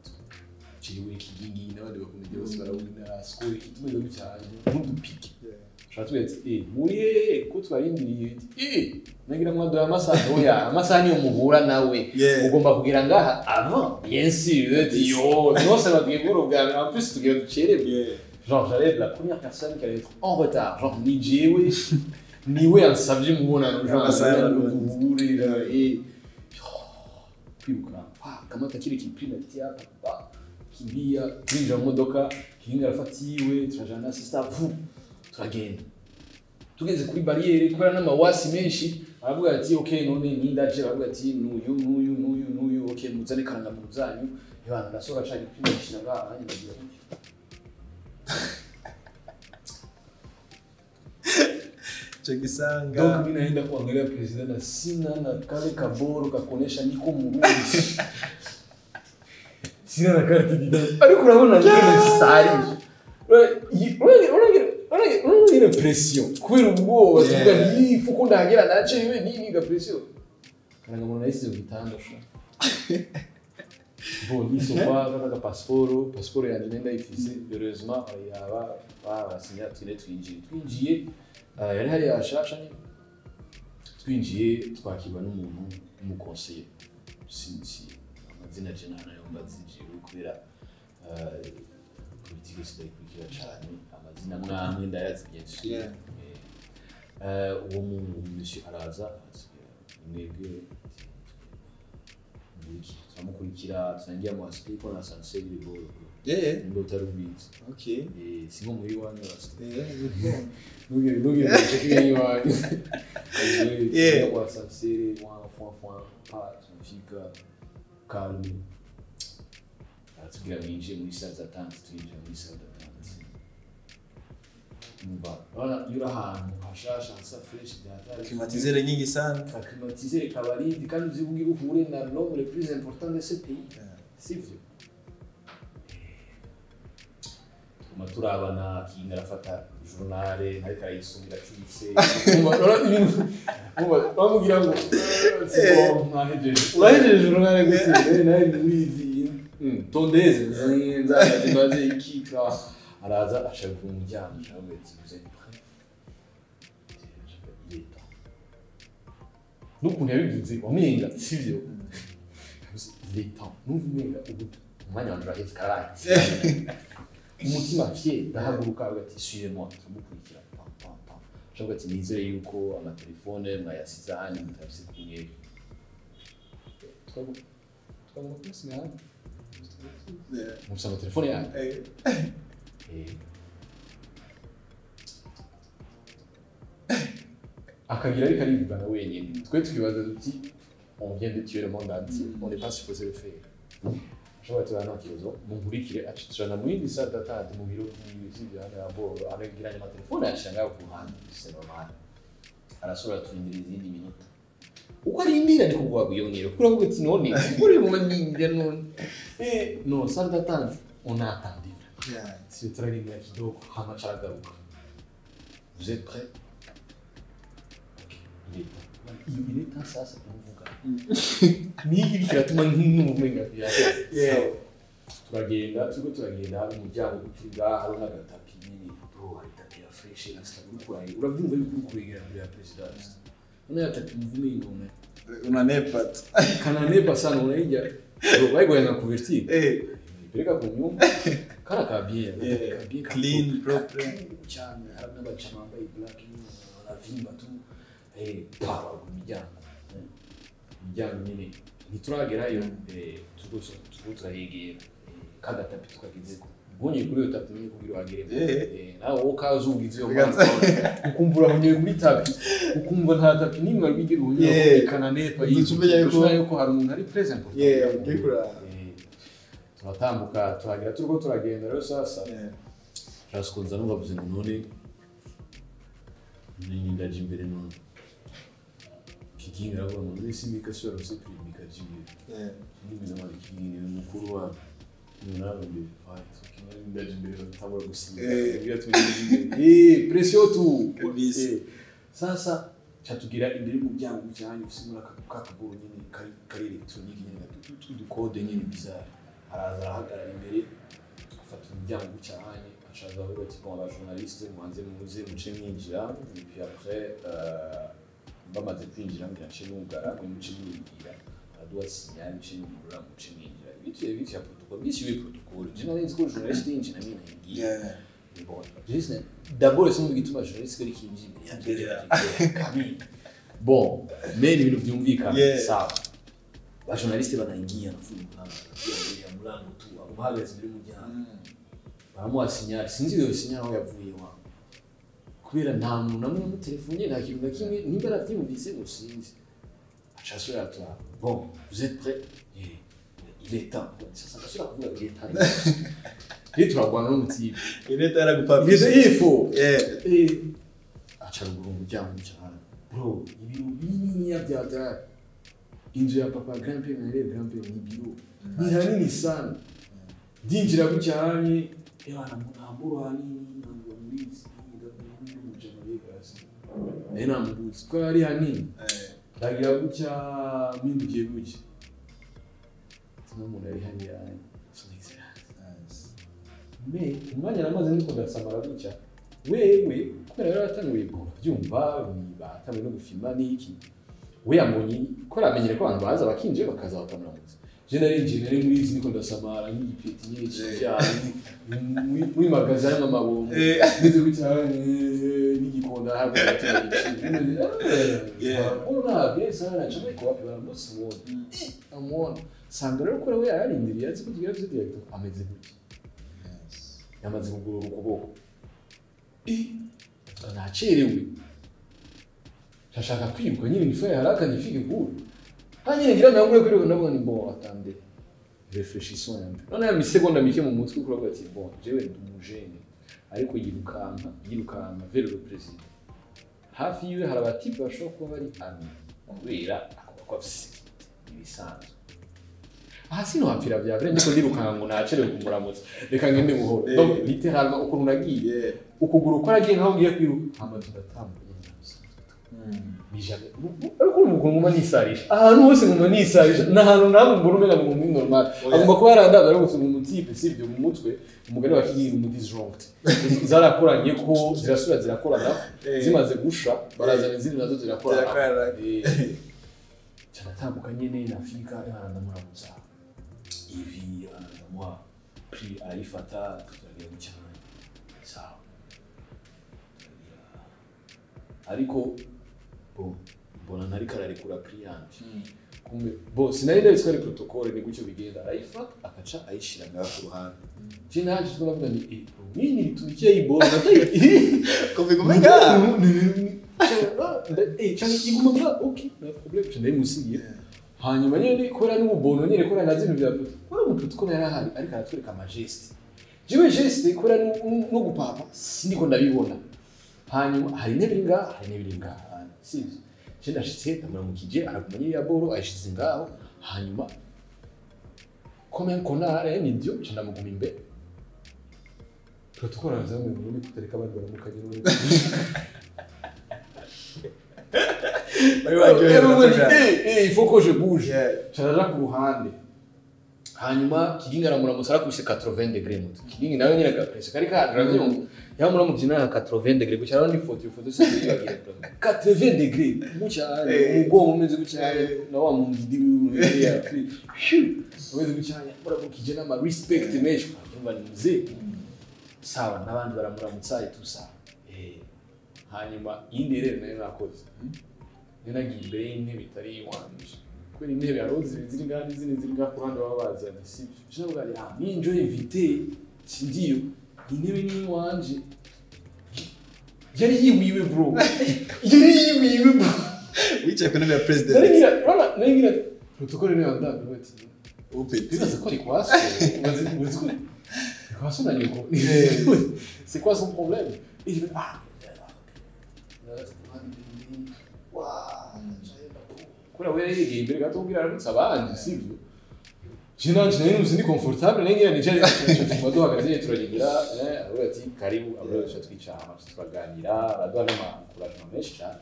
ciriwe Kigingi n'abandi bakunze bose barabona score ikitumeze cyane nk'udupiki twatwetse muri ko twarindiriye nagira ngo ndo amasaha oya amasaha niyo muhura nawe ugomba kugira ngaha avant bien sûr yo non ça va bien pour en plus tu gagnes chérie genre j'allais être la première personne qui allait être en retard genre ni jewe ni we ansavye mubona genre muhurira kwibuka kama takiri kiprime ati hapa kimbia kwinjira mu modoka Kigingi arafatiwe turajana assistant turagenda tugeze kuri barriere kubera n'amawasi menshi aravuga ati okay none nindaje aravuga ati nuyu okay muzane karanga mu zanyu yabana ndasora cyane kwinjira kinaga abanyagira Chegisanga donc mimi naenda kuangalia president na sina na kale kaboro kakonesha niko murundi sina na carte d'identité ariko urabona ngene sari une pression kubera ubwoba tuvuga yifu ko ndagira nace iwe nini ga pression kana ngomona nahise bitanda sho bon ils sont pas dans le passeport ya nenda ifise heureusement yaba signature twinjiye yari hari ashasha twinjiye twakirwa n'umuntu umukonseiller sinzi amazina jenana yomba zijiwe kubera politique sidayikurikira cyane amazina mwamwe ndayazi byinshi uwo monsieur araza mwebwe turamukurikira turangiye mu aspi ko na sanse bibo ndo tarubizi okay singo muri wanyu basi nugire chekingi wanyu kwa sanse point pas significa calme tugira minje muri salle d'attente twinjira muri salle d'attente mba wala yura ahantu hashasha hasa fresh data climatiseur nyingi sana climatiseur kabaridi kandi uzibugira uhure na l'homme le plus important de ce pays sivyo turabana Kigingi arafata journal ariko arayisomera cyose bamugira ngo urahejeje journal gute nawe wizi tondeze nzaje ikika araza ashaka umujyana cyangwa ati nukuntu yabivuze wamenga sivyo leta nuvumenga ubu umwanya wanje ahetse karaye umutima fier ndahaguruka agati suivez-moi tumukurikira cyangwa ati nizere yuko amatelefone mwayasiza hano mutafise kumwe twagomba kusiga hano musaba telefone yanyu akagira ariko arivugana wenyine twe twibaza duti on vient de tuer le monde entier on n'est pas supposé le faire Shobora tubana kibazo munkurikire acicana mu yindi salle d'attente mu biro by'ibyo hano aboro aragiranye amatelefone yashanga ku ruhande c'est normal arasura turindira izindi minota uko arindira ni kubwa bwiyongera kuri avuga ati none uri mu ninde none non salle d'attente on a attendu c'est très bien donc hama charagaruka vous êtes prêts il est temps ça c'est pour vous ni kiratuma n'umumenga turagenda hari umuryango ukiriga hari n'agatapi nyine bro hari tapi ya fresh na stabukuraye uravyumva yuko kurigera muri ya president none yatatu mvume ingome unanepa kananepa sana unaija bro bayigoye na kuvertir bireka kunyumba kana kabie clean proper cyane hari n'abacama bambaye black baravimba tu power imiryango nyine ntituragerayo turahegera kada tapi tukagezeko ubonye kuri iyo tapi nyine kugira uhagere nawe wowe ukaza ugize iyo mpamvu ukumva urahonyeye kuri tapi ukumva nta tapi n'imwe wari bwigere uhonyeye ikana nepa ushobora yuko hari umuntu ari present turatambuka turagera turiko turagenda rero sasa turasukunza n'ubavuze ngo none ndaje imbere none Kigingi aravuga ngo none Micka Sengazi Ep.48 n'ibintu bari Kigingi mukuru wa n'abandi fight ndaje imbere batabura gusinya pression tu sasa cyatugira imbere mu byango cyane usimura kakagoro nyine kari electronique nyine du code nyine bizarre araza arahagarara imbere afata umuryango cyane ashaza aho bati bon aba journaliste mwanze muze muce mwinjira et puis après bamaze kwinjira mbira nce n'ugara ngo muce mwinjira adwa signal nce n'ugara muce mwinjira bityo ya protocole bishyuye protocole je nari nzi ko journaliste yinjira nyine ngiye bon juste d'abord c'est mu gituma journaliste kari kinjira kamina bon mais ibintu byumvikana sawa ba journaliste banaingia nafunga ya mlango tu umuhagaze muri mujyana baramuha signal sinzi iyo signal aho yavuye wa kubera nta muntu namwe mu telefone nta kintu na kimwe nimba aravyumvise ngo sinzi achasura toi bon vous êtes prêts il est temps ça ça kuvuga il est temps et turagwana n'umutibe il est temps aragupapira il faut acharuguru mujyana cyane bro ibintu binini yabyata inzu ya papa grand-père na grand-père ni biro ni hanini sana dinjira gucyanye yana munamburo hanini ntabwo mbizi ndabona umujama yegasi nena mbuzi ko ari hanini ndagira gucya mindugiye gucya tuma umuntu ari hanini me umwanya namaze niko ndasamara gucya wewe kubera rero atanuye byumva batamwe no gufima niki we yambonye ko ramenyere ko abantu baza bakinje bakaza bakamuramutsa je nari muri izi niko ndasamara nk'igipeti nyinshi cyane muri magazine y'amabombo bize gucyane n'igikonda hago cyane ona besa na chama ko wapi baramusi wone amwona sanga rero ko we yarindiriye azi ko tugira director ameze gutya yamaze kugura ukuboko nacerewe shashaka kwibuka nyine nifa haraka nifike kuru hanyine ngira nangure kuri nabwo ni bon attendez réfléchissons un peu none ya misegonda mike mu mutwe kuri bati bon jewe ndumujene ariko yirukana vers le président hafi yiwe hari abatipe bashobora kuba bari ami kubera akaba afise ibisanzwe hasi no hapfira bya vrai niko ndirukana ngo nacerewe kumuramutsa reka ngende buhoro donc littéralement ukuntu nagiye ukuguru ko nagiye nkaho ngiye kwiruka amazu ndatambuye bijame ariko nguma nisarisha ahantu hose nguma nisarisha nahantu nabo mbona umenya ngo muri normal agomba kuba arandaba rero mu mutipe sibyo mu mutwe umugani wa Kigingi mu disjoint zarakoranye ko zirasura zirakorana zimaze gusha barazana izindi nazo zirakorana cyanatambuka nyene nafika yarandamuramutsa ivi yarandamuha pri arifata tutagiye cyane sawa ariko mbona ntari kararekura pri yanje kumbe bo sinari ndabitswe ari protocole ni gutyo bigenda arayifata akaca ayishira ngaho ku ruhande je naje twavuga ni nini tukiye ibona natayi kombe kumega cyane iguma okay no problem cyane musigiye hanyuma nyene kora n'ububono nyene kora nazino bya kora mu protocole yarahari ariko aratwereka ama geste jiwe geste kora no gupapa sindiko ndabibona hanyuma hari nebinga sivyo cyenda shitse tamuramukije aragumanye ya boro ayishize ngaho hanyuma comment konare nibyo cyenda muguma imbere protocole azamu muri kutereka abantu baramukanye n'undi il faut que je bouge cyaraja ku ruhande hanyuma Kigingi aramuramutsa arakubise 80 degrés muto Kigingi nawe nyine gapresse kari kadravyo yamuramutse na 80 degrés gucyara ndi foto se yibagira 80 degrés mucyane umugongo umeze gucyane na wa mungidi ya umeze gucyane muramukije na respect mesh kumva ni mzee sawa nabandi baramuramutsa itusa hanyuma indi rero nayo nakoze nagiye imbere y'intebe itari iwanje kubera intebe yaroze ziri ngandi ziri ngakuranda babaza sibyo cyangwa ari ninjo invité sindiyo intebe ni iwanje yari yiwiwe bro wicaye ku ntebe ya president naringira protocole ne yanda bati opeti bibaza ko ari kwaso uzi ko kwaso na nyoko c'est quoi son problème et je kura we yegeye imbere gato ubwira aramutsa abandi sivyo jinanje nene uzi ni comfortable nengira ni jari cyo duhagaze turagira avuga ati karibu abrocha twicara turaganira araduha n'amakuru menshi cyane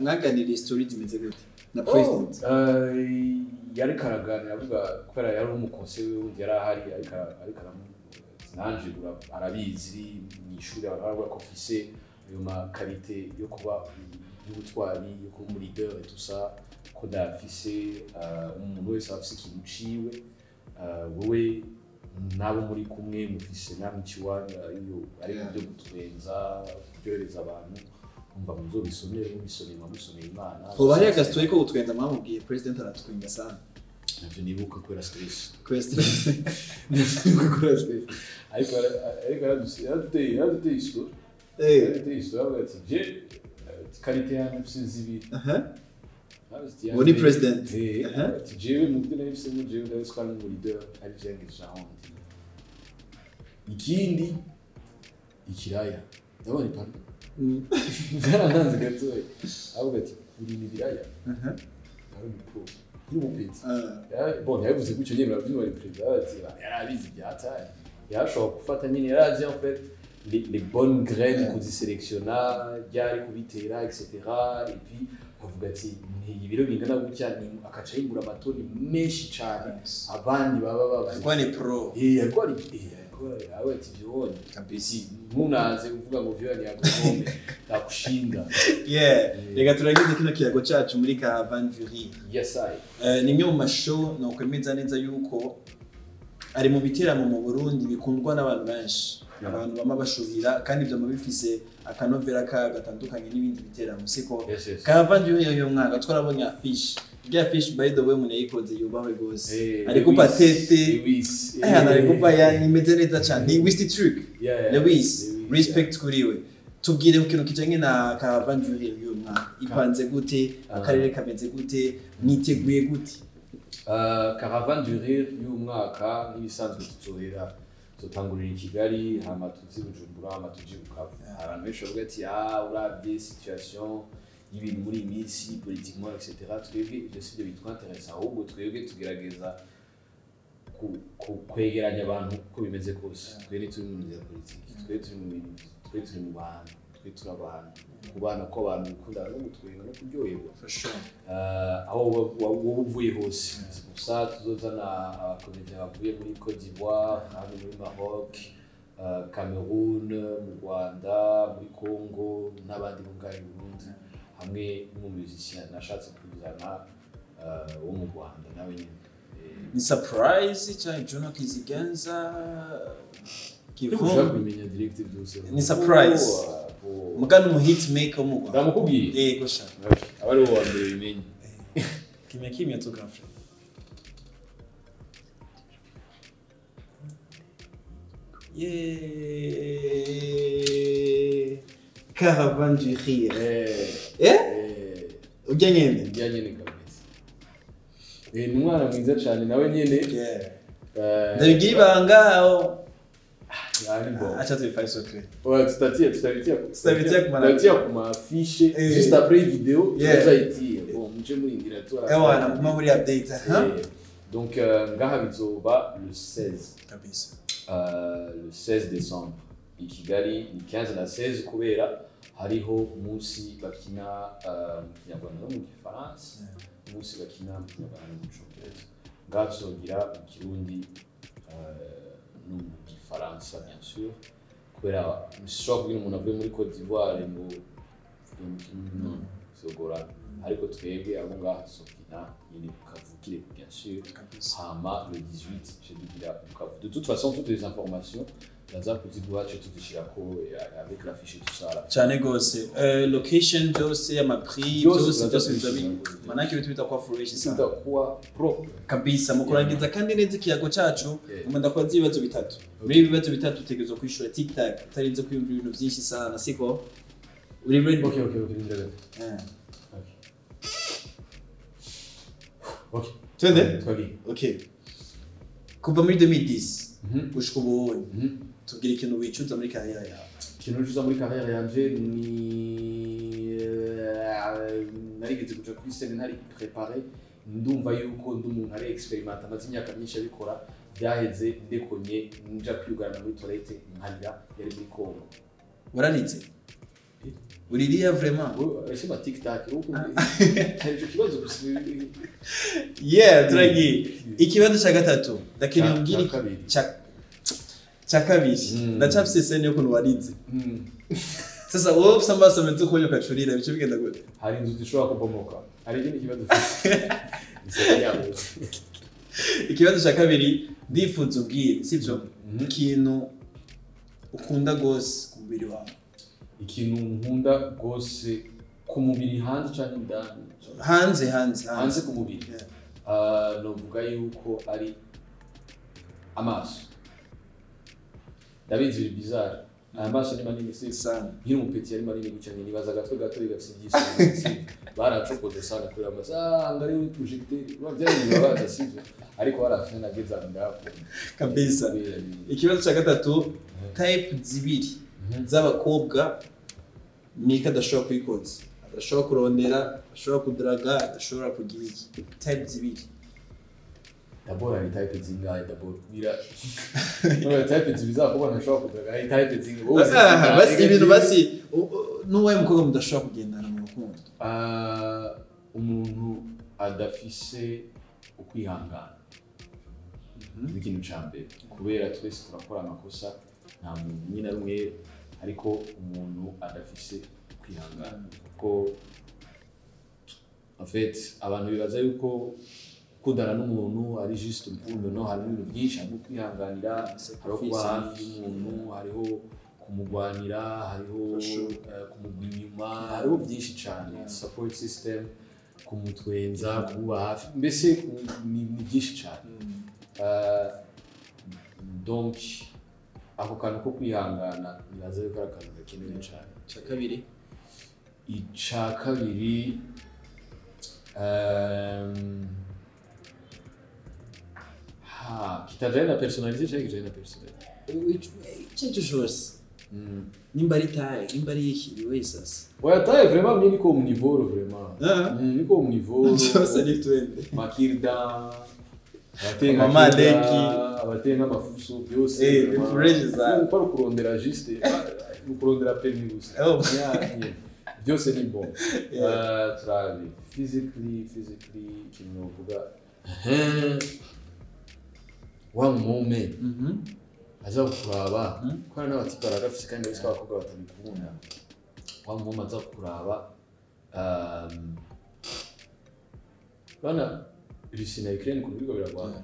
mwaganira story zimeze gute na president yari karaganira avuga kubera yari umukonse wundi yari ahari ariko nanje arabizi ni ishuri abavuga ko fise yo ma qualité yo kuba y'ubutwari yo kuba muri leader et tout ça ko dafise umuntu wese afise ikintu ciwe wowe nabo muri kumwe mufise namwe ciwanya iyo ari byo gutwenza kuryohereza abantu umva muzobisomere mubisomera musomera Imana hoba hari agastory ko gutwenza mwamubwiye president aratwenga sana navyo nibuka kwera stress ariko yaraduteye isura ati qualité ya nafsi zibiri Woni president ati jewe mubyo nafsi mu jewe ndabiswa mu leader ari byangisha hondi ikindi ikiraya ndabona ipanda zarananze gatoya avuga ati uri ni biraya ari pro y'umupitsi bon yavuze gucyo nyine barabyino bari president ati yarabizi byataye yashobora gufata nyine yarazi en fait les bonnes graines qu'on sélectionna byari kubitera etc et puis avuga ati ni ibiro bingana gutya ni akaca yigura amatoni menshi cyane abandi baba bavuga ni pro yarwari awe ati byone kabisa munaze uvuga ngo vyo ni agombe takushinda rega turagize kino kiyago cyacu muri ka Vanjuri yes I nimwe mu mashow no kwemeza neza yuko ari mu biteramo mu Burundi bikundwa n'abantu benshi abantu bama bashubira kandi byo mabifise akanovera ka gatandukanye n'ibindi biteramo siko Vanjuri yo mwaka twarabonye affiche bya fish by the way mune yikoze yubawe gose ariko patete ariko bayani imeze neza cyane ni wist trick Lewis respect kuriwe tubwire ukintu kijanye na Vanjuri yo mwaka ipanze gute akarere kameze gute niteguye gute Caravane du Rire y'umwaka n'ibisanzwe tuzohera tutangurira i Kigali hama tuzi Bujumbura hama tuji Bukavu abantu benshi bavuga ati urabye situation y'ibintu muri iminsi politiquement etc twebwe ibyo si byo bitwanteresa ahubwo twebwe tugerageza kwegeranya abantu uko bimeze kose twebwe turi mu nzira politiki twebwe turi mu bintu twebwe turi mu bantu twebwe turi abantu kubana ko abantu bikunda no gutwenga no kuryoherwa aho wowe uvuye hose gusa tuzozana abakomédiens bavuye muri Côte d'Ivoire hano muri Maroc Cameroun mu Rwanda muri Congo n'abandi mu ngahe Burundi hamwe n'umumusicien nashatse kuzana wo mu Rwanda nawe nyine ni surprise cyane Jono Kizigenza kivuga kumenya directive byose ni surprise mugana mu hit maker mu Rwanda ndamukubwiye gosha abari wo wambere bimenye kimya autographe Caravane du Rire ujya nyene kabisa ni umwana mwiza cyane nawe nyene ndabigira ibanga acha tubifanye secret tutabitia kuma affiche juste après vidéo tuzayitie bon muje muri indira tu ewana kuma muri update donc ngaha bizoba le 16 kabisa le 16 décembre i Kigali ni 15 na 16 kubera hariho umunsi bakina mu Kinyarwanda no mu Gifaransa umunsi bakina mu Kinyarwanda no mu Cyongereza ngasogira mu Kirundi no mu Gifaransa bien sûr kubera nshobora kubwira umuntu avuye muri Côte d'Ivoire ngo sogora ariko twebwe abo ngaha sokina nyine kavukire bien sûr hama le 18 je dirais de toute façon toutes les informations dans un petit doigt tu tuzishirako avec la fiche tout ça là cyane gose location byose amaprix byose bizabiri manake bitu bitakwa fresh sana bitakuwa pro kabisa mukurangiza kandi neza kiyago cacu umunda kwa zibazo bitatu muri ibibazo bitatu utegezo kwishura TikTok utarinze kwiyumvira ibintu byinshi sana siko uri ready okay okay twende okay kuva muri 2010 gushika ubu tubwire ikintu wicuza muri carrière yawe ikintu wicuza muri carrière yanje ni narigeze kuja kuri scène ntari préparé ndumva yuko umuntu ari experiment amaze imyaka myinshi abikora byaheze ndekonye nja kwiyugana muri toilette nkarira yari muri Congo waranize uririya vraiment ese ma TikTok uko cyo kibazo gusibe turagi ikibazo cya gatatu lakini umbwire cha kabiri ndacafise scene yo kunwarize sasa wowe usambasa mtu ko yokacurira bice bigenda gute hari inzu zishobora kubomoka hari ikindi kibazo ikibazo cya kabiri ndifuza ubwire sivyo ikintu ukunda gose ku mubiri wawe ikintu nkunda gose ku mubiri hanze cyane ndani hanze ku mubiri novuga yuko ari amaso ndabizi bizarre amaso ni manini sana nkiri umupeti yari manini gucyane nibaza agatwe gato bigafise byisi baracokoze sana kuri amaso ngari projecteur byari bibabaza sivyo ariko barafite nageza ngaho kabisa ikibazo cya gatatu type zibiri z'abakobwa Micka adashobora kwikoza adashobora kurondera adashobora kudraga adashobora kugira iki type zibiri d'abord ari type zingahe d'abord mira no type zibiza kuba ntashobora kudraga ari type zingahe basi ibintu basi nuwaye mukobwa mudashobora kugendana mu rukundo umuntu adafise ukwihangana ikintu cyambere kubera twese turakora amakosa nta muntu nyine rumwe ariko umuntu adafise kwihangana ko en fait abantu bibaza yuko kudana n'umuntu ari juste urukundo no hari ibintu byinshi harimo kwihanganira hariho kuba hafi y'umuntu hariho kumugwanira hariho kumugwa inyuma hariho byinshi cyane support system kumutwenza kumuba hafi mbese ni byinshi cyane donc ako kantu ko kwihangana nibaza yuko ari akantu gakenewe cyane icya kabiri kitajyanye na personality cyangwa kijyanye na personality icyo cyose nimba ari taille nimba ari iki wese asa oya taille vraiment mimi niko mu niveau vraiment niko mu niveau cyose ni twende makirda abatenga amafuso byose fresh za uko kurondera juste kurondera permis gusa byose ni bon travi physically kinovuga one moment aza kuraba kwa n'abatipa barafise kandi bose bakobwa batabikunda one moment aza kuraba bana Rusina Ukraine ku bigo biragwana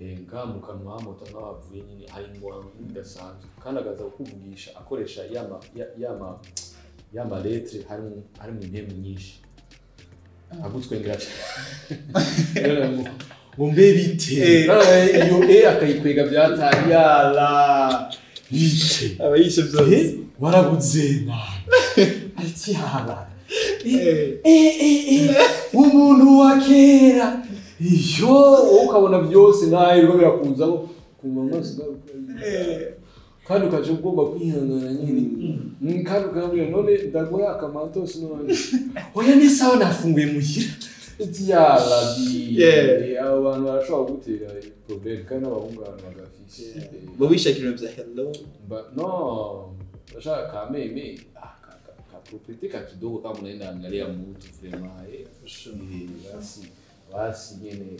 ngamuka muhamoto n'abavuye nyine hari ngwa ndasanzwe kandi agaza kuvugisha akoresha yama lettre hari mu ntemu nyinshi agutwengera cyane ngo mbe bite iyo akayikwega byatari yala bite abayishe byose waraguze ati hala umuntu wa kera iyo ukabona byose nayo biba birakuzaho ku maso kandi ukaje ugomba kwihangana nyine kandi ukabwira none ndagoya akamanto sinone oya ni sawa nafunguye muhira yala bi abantu barashobora gutera problem kandi abahungana bagafise bo bishakira bya hello no bashaka kameme propriété kidogo kama unaenda angalia mtu vraiment basi nyene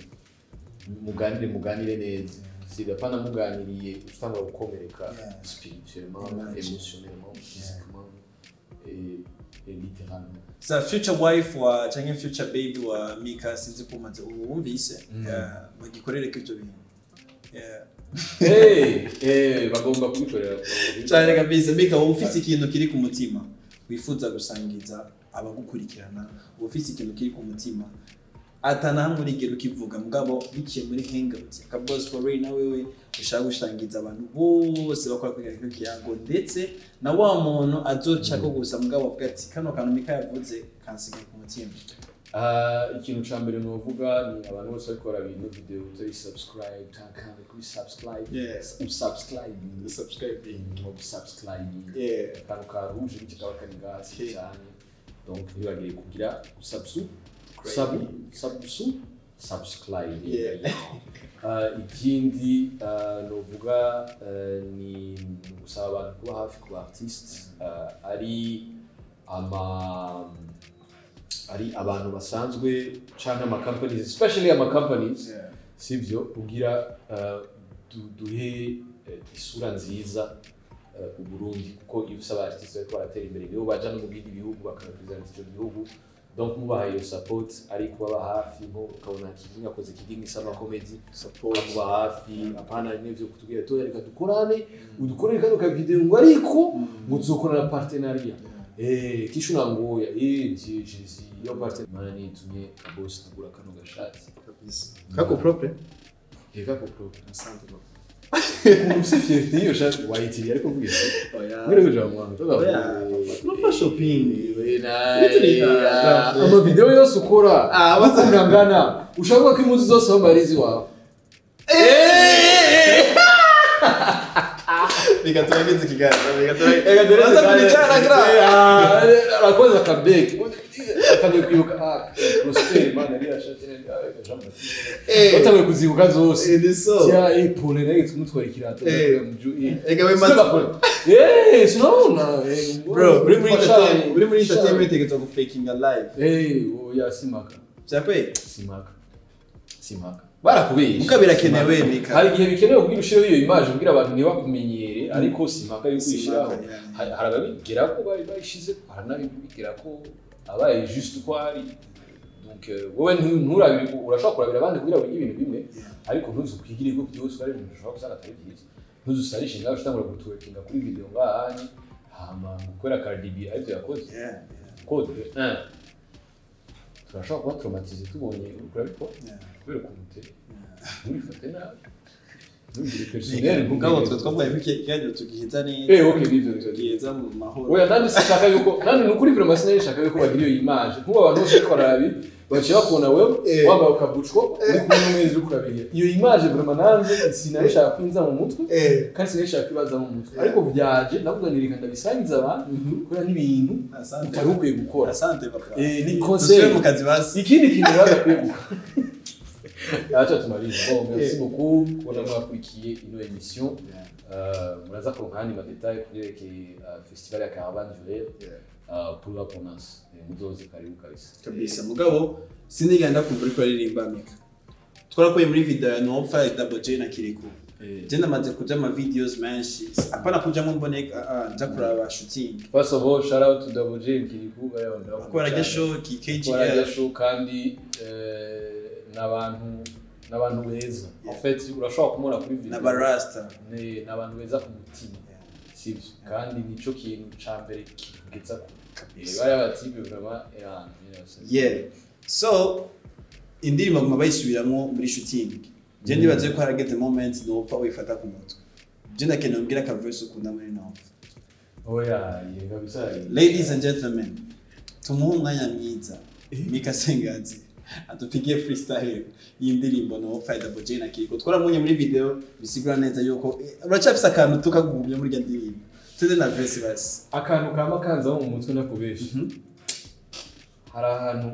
muganire neza siga pana muganiriye usanga gukomereka spirituellement émotionnellement physiquement et littéralement sa future wife wa canke future baby wa Micka sinzi kumaze wumvise bagikorere ko ivyo bintu bagomba kubikorera cyane kabisa. Micka wowe ufise ikintu kiri ku mutima wifuza gusangiza abagukurikirana, ufise ikintu kiri ku mutima atanahamwe urigero ukivuga mugabo biciye muri HangOut ka boss for right, nawe wewe ushaka gushangiza abantu bose bakora kwiga kiyango ndetse na wa muntu azoca ko gusa mugabo avuga ati kano kantu Micka yavuze kansigaye ku mutima. Ikintu ca mbere novuga ni abantu bose bakora ibintu video to subscribe kandi kuri subscribe kantu ka rouge n'ikikaba kari ngasi cyane donc ntibagiye kugira subscribe. Ikindi novuga ni gusaba abantu kuba hafi ku artistes ari abantu basanzwe canke ama companies, especially ama companies sivyo kugira duhe isura nziza ku Burundi kuko iyo usaba artistes bariko baratera imbere nibo baja no mu bindi bihugu bakarepresent ico gihugu, donc mubaha iyo support ari kuba hafi nko ukabona Kigingi akoze Kigingi sama comedy support kuba hafi apana n'ivyo kutubwira to reka dukorane udukorere kano ka video ngo ariko muzokorana partenariat kisho nangoya jizi yo partenariat mani tumye boss agura kano gashati kabisa kako propre kako propre asante bro Umse fierté yo shati waitiri ariko kugira oya ngere kuja mwana no shopping ama video yose ukora bakungangana ushaka ko impunzi zose bamarizi wawe Bigaturagize kiganza arakoza kabek atangiye kwibuka prosper man ari ashati nende jambo utawe kuzibuka zose cya ipone nege tumutwara ikirato ega we maza sinona bro uri muri entertainment tegetswe ku faking a live oya simaka cyakwe simaka barakubesha muka birakenewe Micka hari igihe bikenewe kugira ushireho iyo image kugira abantu ntibakumenyere ariko simaka yo kwishiraho harabigera ko bayishize haranabigera ko abaye juste ko ari donc wowe nturabire urashaka kurabira abandi kugira ngo ibintu bimwe ariko ntuzukwigira ko byose ari ibintu ushaka gusanga atari byiza ntuzusarishe ngaho utangura gutwekinga kuri video ngahanye hama gukora Cardi B ariko yakoze code turashaka kuba traumatize tubonye urabiko kubera kumute nurifate nabi nugire personnel mugabo twatwaye bike kandi tugihiza neza okay bivyo tugihiza mu mahoro oya nandi sishaka yuko nandi nukuri vraiment sinashaka yuko bagira iyo image nkuba abantu bose barabi baciye bakubona wewe wambaye ukabucwo uri kumwe n'umwezi uri kurabiriya iyo image vraiment nanje sinashaka kwinza mu mutwe kandi sinashaka kwibaza mu mutwe ariko vyaje nakuganirika ndabisangiza abantu kora n'ibintu utari ukwiye gukora asante papa ni conseil mu kazi basi ikindi kintu bagakwiye gukora acha tumalize bon merci beaucoup pour avoir appliqué ino émission muraza kunkani ma détails kuri festival ya caravane durée pour la province muzoze karibu kabisa mugabo sinigenda kumva ariko aririmba Micka twarakoye muri video ya no fight double J na Kiriku je namaze kuja ama videos menshi apana kuja mu mboneka nja kuraba shooting. First of all, shout out to double J Kiriku akora gesho KG gesho kandi n'abantu beza en fait urashobora kumura kuri video n'abarasta n'abantu beza ku mutima sivyo kandi nico kintu ca mbere kigeza kabisa bari abatipe vraiment so indirimbo ngoma bayisubiramo muri shooting je ndibaze ko harageze moment no upfa wifata ku mutwe je ndakeneye mbwira ka verse ukunda muri no oya yega bisari. Ladies and gentlemen, tumuhe umwanya mwiza Micka Sengazi atupigie freestyle y'indirimbo no fight double na Kiriku twaramunye muri video bisigura neza yuko uracafisa akantu tukagumye muri ya ndirimbo tede na verse basi akantu kama kanza mu mutwe nakubesha hari ahantu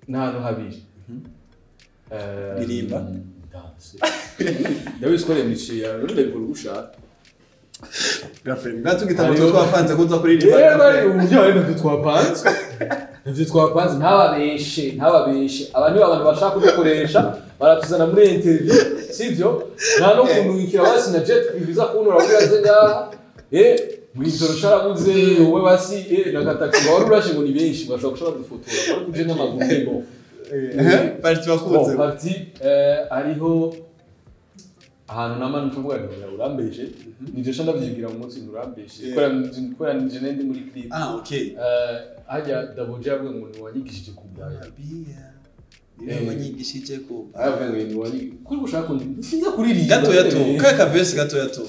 n'ahantu habiri birimba ndabiskoreye mishiya rero ndabikora gushaka Girlfriend, gatugitabo twapanze kuza kuri iri. Uburyo ari navyo twapanze. Navyo twapanze ntababeshe. Abantu bashaka kudukoresha baratuzana muri interview, sivyo? Nta no kunukira basi na jet biviza kunura bwaze ngaha. Mwitoro sharabuze wowe basi nakataxi wari urashe ngo ni benshi bashobora gushobora gufotora bari kuje n'amaguru parti bakunze parti ariho ahantu namana ntuvuga ngo urambeshe nije sho ndavyigira mu munsi urambeshe kora nije ndi muri clip okay hajya daboja bwe ngo wanyigishije kubaya wanyigishije ko avuga ngo ni wanyigishije kuri gushaka kundi sinza kuririmba kaka verse gatoya to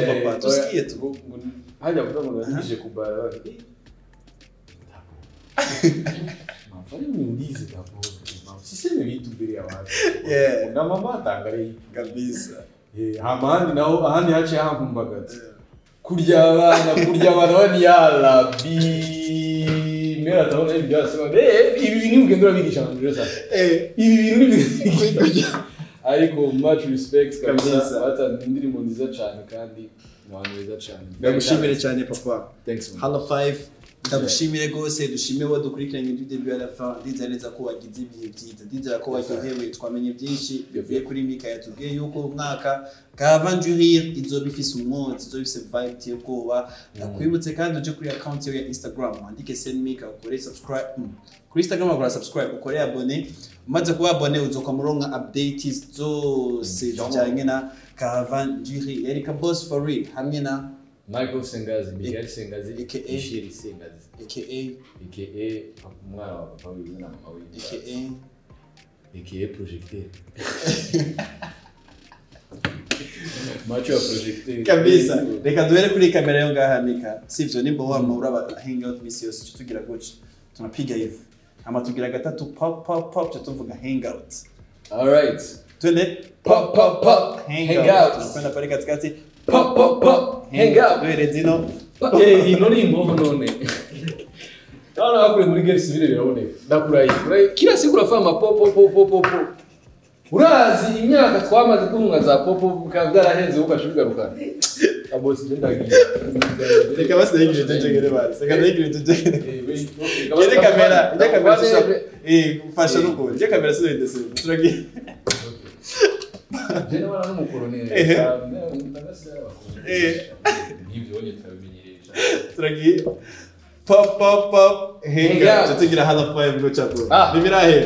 papa tusikie tu hajya kuvuga ngo wanyigishije kubaya mafari niulize dabo siseme vitu mbele ya watu na mama atangare kabisa hamandi naho ahandi hace hakumbagati kurya abana bani yalabi mera tabona ibyo byasema ibi bintu ngendura bigisha abantu rero sasa ibi bintu ni ariko much respect kabisa hata indirimbo nziza cyane kandi abantu beza cyane ndagushimire cyane papa thanks man Halo 5 ndagushimire gose dushime wo dukurikiranye du début à la fin ndizaneza ko wagize ibihe byiza ndizera ko waryohewe twamenye byinshi bivuye kuri Micka yatubwiye yuko umwaka kavanjurir izobifise umwotsi izobifise vibe y'ubwoba ndakwibutse kandi uje kuri account ya Instagram wandike send Micka ukore subscribe kuri Instagram ukora subscribe ukore abone umaze kuba abone uzoka muronka updates zose zijanye na kavanjurir yari ka boss for real hamwe na Micka Sengazi aka Yishuye Sengazi aka umwana wa papa wiwe na mama wiwe aka projecteur macho ya projecteur kabisa reka duhere kuri kamera yo ngaha Micka sivyo nimba wamura aba hangout misi yose tugira gutya tunapiga hivi ama tugira gatatu pop tuvuga hangout all right twende pop hangout tunapenda pale katikati pop hangout wewe dino ino ni imbovu none naona hakuri muri girls bire biraboneka ndakurayi kila siku urafama pop urazi imyaka twamaze tunga za pop kavyaraheze ukashugarukana abosi ndagiye reka basi ndagire tujegere basi reka ndagire tujegere ide kamera ufasha nuko ide kamera sio ndese turagiye jene wana n'umukoloneli Ivyo onye twabimenyereje turagiye pop hangout tugira Halo 5 go chapo bibirahe